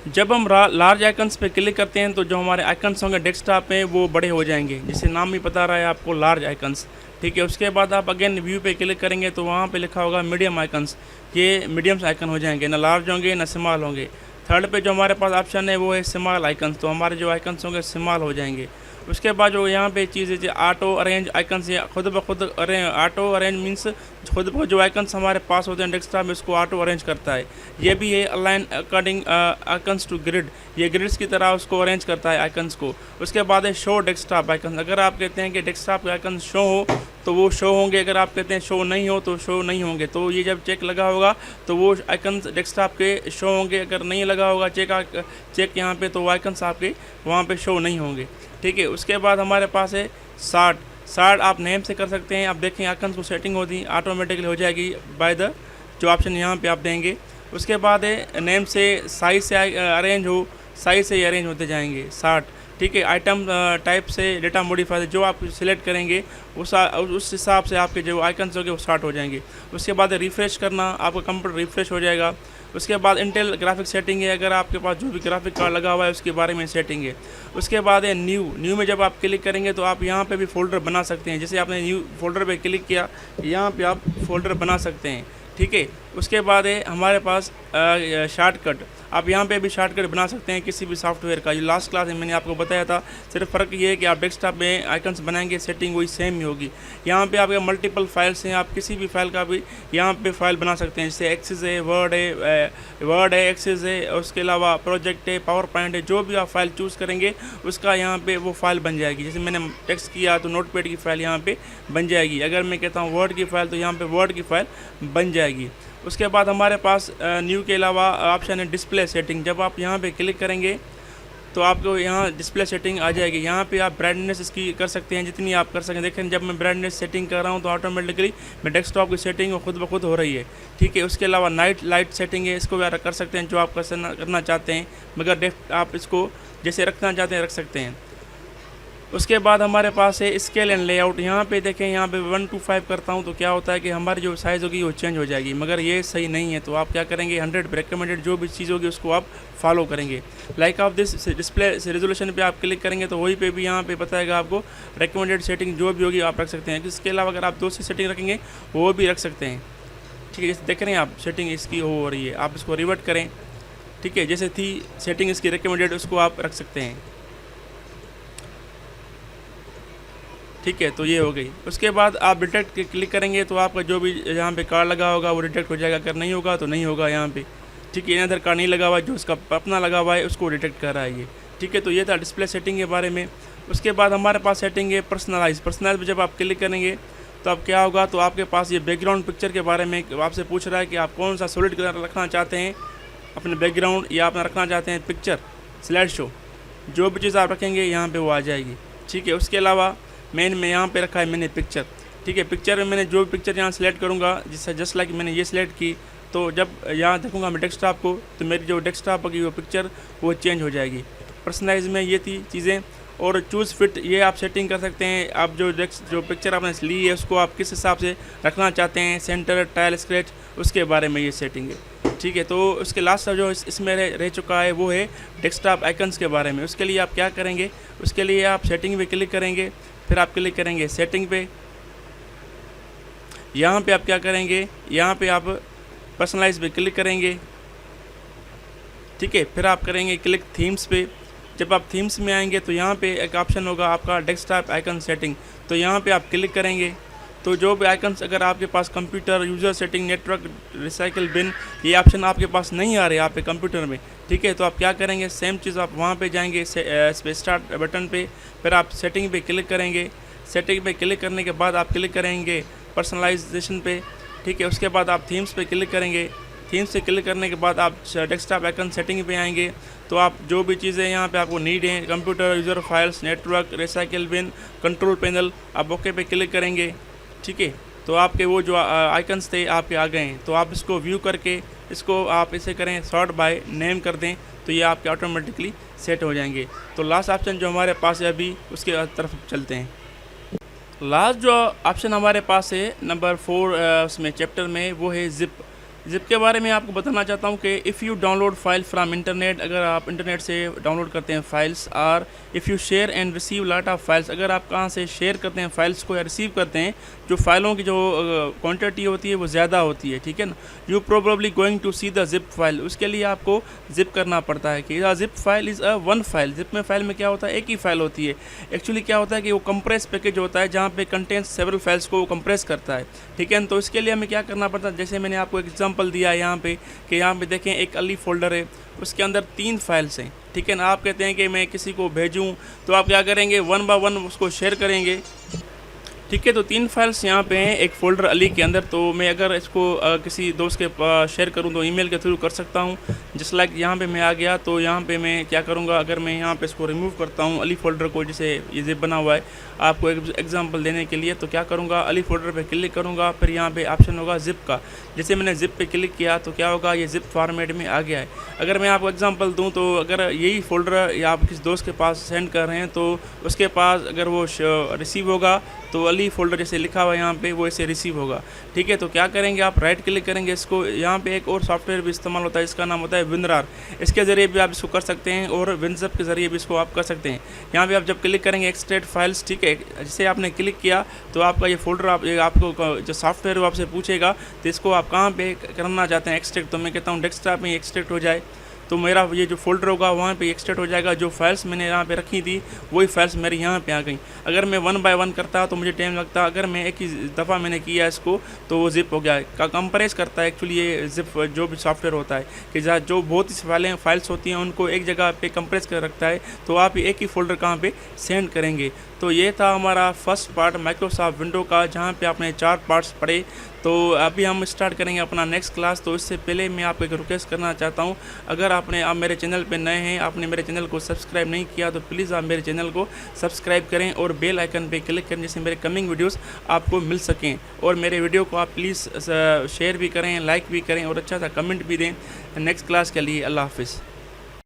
Speaker 1: जब हम लार्ज आइकन्स पे क्लिक करते हैं तो जो हमारे आइकन्स होंगे डेस्कटॉप में वो बड़े हो जाएंगे, जिसे नाम भी बता रहा है आपको लार्ज आइकन्स, ठीक है। उसके बाद आप अगेन व्यू पे क्लिक करेंगे तो वहाँ पे लिखा होगा मीडियम आइकन्स, ये मीडियम आइकन हो जाएंगे, ना लार्ज होंगे ना स्मॉल होंगे। थर्ड पे जो हमारे पास ऑप्शन है वो है स्मॉल आइकन्स, तो हमारे जो आइकन्स होंगे स्मॉल हो जाएंगे। उसके बाद जो यहाँ पे चीज़ है ऑटो अरेंज आइकन्स, या खुद ब खुद ऑटो अरेंज मीन्स खुद ब खुद जो आइकन्स हमारे पास होते हैं डेस्कटॉप में उसको ऑटो अरेंज करता है। ये भी है align according icons to grid, ये ग्रिड्स की तरह उसको अरेंज करता है आइकन्स को। उसके बाद है शो डेस्कटॉप आइकन्स, अगर आप कहते हैं कि डेस्कटॉप के आइकन शो हो तो वो शो होंगे, अगर आप कहते हैं शो नहीं हो तो शो नहीं होंगे। तो ये जब चेक लगा होगा तो वो आइकन्स डेस्कटॉप के शो होंगे, अगर नहीं लगा होगा चेक यहाँ पे तो वो आइकन्स आपके वहाँ पे शो नहीं होंगे, ठीक है। उसके बाद हमारे पास है शार्ट आप नेम से कर सकते हैं। आप देखें आइकन्स को सेटिंग होती ऑटोमेटिकली हो जाएगी बाय द जो ऑप्शन यहाँ पे आप देंगे। उसके बाद है नेम से साइज से अरेंज हो, साइज से ही अरेंज होते जाएंगे शार्ट, ठीक है। आइटम टाइप से डेटा मॉडिफायर जो आप सिलेक्ट करेंगे उस हिसाब से आपके जो आइकन्स होंगे वो स्टार्ट हो जाएंगे। उसके बाद रिफ़्रेश करना, आपका कंप्यूटर रिफ़्रेश हो जाएगा। उसके बाद इंटेल ग्राफिक सेटिंग है, अगर आपके पास जो भी ग्राफिक कार्ड लगा हुआ है उसके बारे में सेटिंग है। उसके बाद है न्यू में जब आप क्लिक करेंगे तो आप यहाँ पे भी फ़ोल्डर बना सकते हैं। जैसे आपने न्यू फोल्डर पे क्लिक किया, यहाँ पे आप फोल्डर बना सकते हैं, ठीक है। उसके बाद है हमारे पास शॉर्टकट, आप यहाँ पे भी शॉर्टकट बना सकते हैं किसी भी सॉफ्टवेयर का। ये लास्ट क्लास में मैंने आपको बताया था, सिर्फ फ़र्क ये है कि आप डेस्कटॉप में आइकन्स बनाएंगे, सेटिंग वही सेम ही होगी। यहाँ पे आपके मल्टीपल फाइल्स हैं, आप किसी भी फाइल का भी यहाँ पे फाइल बना सकते हैं। जैसे एक्सेस है, वर्ड है, एक्सेस है, उसके अलावा प्रोजेक्ट है, पावर पॉइंट है, जो भी आप फाइल चूज़ करेंगे उसका यहाँ पे वो फाइल बन जाएगी। जैसे मैंने टेक्स्ट किया तो नोटपैड की फ़ाइल यहाँ पे बन जाएगी, अगर मैं कहता हूँ वर्ड की फ़ाइल तो यहाँ पे वर्ड की फ़ाइल बन जाएगी। उसके बाद हमारे पास न्यू के अलावा ऑप्शन है डिस्प्ले सेटिंग, जब आप यहाँ पे क्लिक करेंगे तो आपको यहाँ डिस्प्ले सेटिंग आ जाएगी। यहाँ पे आप ब्राइटनेस इसकी कर सकते हैं जितनी आप कर सकें। देखें जब मैं ब्राइटनेस सेटिंग कर रहा हूँ तो ऑटोमेटिकली मैं डेस्कटॉप की सेटिंग खुद ब खुद हो रही है, ठीक है। उसके अलावा नाइट लाइट सेटिंग है, इसको भी आप कर सकते हैं जो आप करना चाहते हैं, मगर आप इसको जैसे रखना चाहते हैं रख सकते हैं। उसके बाद हमारे पास है स्केल एंड लेआउट, यहाँ पे देखें यहाँ पे 1 to 5 करता हूँ तो क्या होता है कि हमारी जो साइज़ होगी वो चेंज हो जाएगी, मगर ये सही नहीं है। तो आप क्या करेंगे 100 रिकमेंडेड जो भी चीज़ होगी उसको आप फॉलो करेंगे। Like of this display resolution पे आप क्लिक करेंगे तो वही पे भी यहाँ पे बताएगा आपको रिकमेंडेड सेटिंग जो भी होगी आप रख सकते हैं। इसके अलावा अगर आप 2 से सेटिंग रखेंगे वो भी रख सकते हैं, ठीक है। जैसे देख रहे हैं आप सेटिंग इसकी हो रही है, आप इसको रिवर्ट करें, ठीक है। जैसे थी सेटिंग इसकी रिकमेंडेड उसको आप रख सकते हैं, ठीक है। तो ये हो गई। उसके बाद आप डिटेक्ट क्लिक करेंगे तो आपका जो भी यहाँ पे कार्ड लगा होगा वो डिटेक्ट हो जाएगा, अगर नहीं होगा तो नहीं होगा यहाँ पे, ठीक है। इधर कार्ड नहीं लगा हुआ है, जो उसका अपना लगा हुआ है उसको डिटेक्ट कर रहा है ये, ठीक है। तो ये था डिस्प्ले सेटिंग के बारे में। उसके बाद हमारे पास सेटिंग है पर्सनलाइज पर जब आप क्लिक करेंगे तो अब क्या होगा, तो आपके पास ये बैकग्राउंड पिक्चर के बारे में आपसे पूछ रहा है कि आप कौन सा सॉलिड कलर रखना चाहते हैं अपने बैकग्राउंड, या आप रखना चाहते हैं पिक्चर स्लाइड शो, जो भी चीज़ आप रखेंगे यहाँ पे वो आ जाएगी, ठीक है। उसके अलावा मैंने यहाँ पे रखा है मैंने पिक्चर, ठीक है। पिक्चर में मैंने जो भी पिक्चर यहाँ सेलेक्ट करूँगा, जिससे जस्ट लाइक मैंने ये सिलेक्ट की, तो जब यहाँ देखूँगा मैं डेस्कटॉप को तो मेरी जो डेस्कटॉप की वो पिक्चर वो चेंज हो जाएगी। पर्सनलाइज में ये थी चीज़ें। और चूज़ फिट ये आप सेटिंग कर सकते हैं, आप जो पिक्चर आपने ली है उसको आप किस हिसाब से रखना चाहते हैं, सेंटर, टाइल, स्क्रैच, उसके बारे में ये सेटिंग है, ठीक है। तो उसके लास्ट जो इसमें रह चुका है वो है डेस्कटॉप आइकन्स के बारे में। उसके लिए आप क्या करेंगे, उसके लिए आप सेटिंग पे क्लिक करेंगे, फिर आप क्लिक करेंगे सेटिंग पे, यहाँ पे आप क्या करेंगे, यहाँ पे आप पर्सनलाइज पे क्लिक करेंगे, ठीक है। फिर आप करेंगे क्लिक थीम्स पे। जब आप थीम्स में आएंगे तो यहाँ पे एक ऑप्शन होगा आपका डेस्कटॉप आइकन सेटिंग, तो यहाँ पे आप क्लिक करेंगे। तो जो भी आइकन्स अगर आपके पास computer, user setting, network, recycle bin, ये ऑप्शन आपके पास नहीं आ रहे आप पे कंप्यूटर में, ठीक है, तो आप क्या करेंगे, सेम चीज़ आप वहाँ पे जाएंगे इस पे स्टार्ट बटन पे, फिर आप सेटिंग पे क्लिक करेंगे। सेटिंग पे क्लिक करने के बाद आप क्लिक करेंगे पर्सनलाइजेशन पे, ठीक है। उसके बाद आप थीम्स पे क्लिक करेंगे। थीम से क्लिक करने के बाद आप डेस्कटॉप आइकन सेटिंग पे आएंगे। तो आप जो भी चीज़ें यहाँ पे आपको नीड हैं, computer, user files, network, recycle bin, control panel, आप ओके पे क्लिक करेंगे, ठीक है। तो आपके वो जो आइकन्स थे आपके आ गए हैं। तो आप इसको व्यू करके इसको आप इसे करें सॉर्ट बाय नेम कर दें, तो ये आपके ऑटोमेटिकली सेट हो जाएंगे। तो लास्ट ऑप्शन जो हमारे पास है अभी उसके तरफ चलते हैं। लास्ट जो ऑप्शन हमारे पास है नंबर 4 उसमें चैप्टर में, वो है ज़िप। ज़िप के बारे में आपको बताना चाहता हूँ कि if you download file from internet, अगर आप इंटरनेट से डाउनलोड करते हैं फाइल्स, और if you share and receive lot of files, अगर आप कहाँ से शेयर करते हैं फाइल्स को या रिसीव करते हैं, जो फाइलों की जो क्वांटिटी होती है वो ज़्यादा होती है, ठीक है ना। You probably going to see the zip file, उसके लिए आपको ज़िप करना पड़ता है कि zip file is a one file. Zip में फाइल में क्या होता है, एक ही फाइल होती है। एक्चुअली क्या होता है कि वो कंप्रेस पैकेज होता है जहाँ पे कंटेंट्स सेवरल फाइल्स को कंप्रेस करता है, ठीक है। तो इसके लिए हमें क्या करना पड़ता है, जैसे मैंने आपको एग्जांपल दिया है यहाँ पे कि यहाँ पे देखें एक अली फोल्डर है, उसके अंदर 3 फाइल्स हैं, ठीक है ना। आप कहते हैं कि मैं किसी को भेजूँ, तो आप क्या करेंगे, 1 बाय 1 उसको शेयर करेंगे, ठीक है। तो 3 फाइल्स यहाँ पे हैं एक फ़ोल्डर अली के अंदर। तो मैं अगर इसको किसी दोस्त के शेयर करूँ तो ईमेल के थ्रू कर सकता हूँ। जस्ट लाइक यहाँ पे मैं आ गया, तो यहाँ पे मैं क्या करूँगा, अगर मैं यहाँ पे इसको रिमूव करता हूँ अली फ़ोल्डर को, जैसे ये ज़िप बना हुआ है आपको एक एग्जांपल देने के लिए, तो क्या करूँगा, अली फ़ोल्डर पे क्लिक करूँगा, फिर यहाँ पे ऑप्शन होगा ज़िप का। जैसे मैंने ज़िप पे क्लिक किया तो क्या होगा, ये ज़िप फॉर्मेट में आ गया है। अगर मैं आपको एग्जांपल दूँ, तो अगर यही फ़ोल्डर या आप किसी दोस्त के पास सेंड कर रहे हैं, तो उसके पास अगर वो रिसीव होगा, तो अली फ़ोल्डर जैसे लिखा हुआ है यहाँ पे वो इसे रिसीव होगा, ठीक है। तो क्या करेंगे, आप राइट क्लिक करेंगे इसको। यहाँ पे एक और सॉफ्टवेयर भी इस्तेमाल होता है, इसका नाम होता है विनरार। इसके ज़रिए भी आप इसको कर सकते हैं और विनज़िप के ज़रिए भी इसको आप कर सकते हैं। यहाँ पे आप जब क्लिक करेंगे एक्सट्रैक्ट फाइल्स, ठीक है, जैसे आपने क्लिक किया तो आपका ये फ़ोल्डर आपको जो सॉफ्टवेयर वो आपसे पूछेगा, तो इसको आप कहाँ पे करना चाहते हैं एक्सट्रैक्ट। तो मैं कहता हूँ डेस्कटॉप में एक्सट्रैक्ट हो जाए, तो मेरा ये जो फ़ोल्डर होगा वहाँ पे एक्सट्रैक्ट हो जाएगा। जो फाइल्स मैंने यहाँ पे रखी थी वही फाइल्स मेरी यहाँ पे आ गई। अगर मैं 1 बाय 1 करता तो मुझे टाइम लगता, अगर मैं एक ही दफ़ा मैंने किया इसको तो वो ज़िप हो गया का कंप्रेस करता है। एक्चुअली ये ज़िप जो भी सॉफ्टवेयर होता है कि जो बहुत सी फाइल्स होती हैं उनको एक जगह पे कंप्रेस कर रखता है, तो आप एक ही फ़ोल्डर कहाँ पे सेंड करेंगे। तो ये था हमारा फर्स्ट पार्ट माइक्रोसॉफ्ट विंडो का, जहाँ पे आपने 4 पार्ट्स पढ़े। तो अभी हम स्टार्ट करेंगे अपना नेक्स्ट क्लास। तो इससे पहले मैं आपको एक रिक्वेस्ट करना चाहता हूँ, अगर आप मेरे चैनल पे नए हैं, आपने मेरे चैनल को सब्सक्राइब नहीं किया, तो प्लीज़ आप मेरे चैनल को सब्सक्राइब करें और बेल आइकन पे क्लिक करें, जिससे मेरे कमिंग वीडियोस आपको मिल सकें। और मेरे वीडियो को आप प्लीज़ शेयर भी करें, लाइक भी करें और अच्छा सा कमेंट भी दें। नेक्स्ट क्लास के लिए अल्लाह हाफिज़।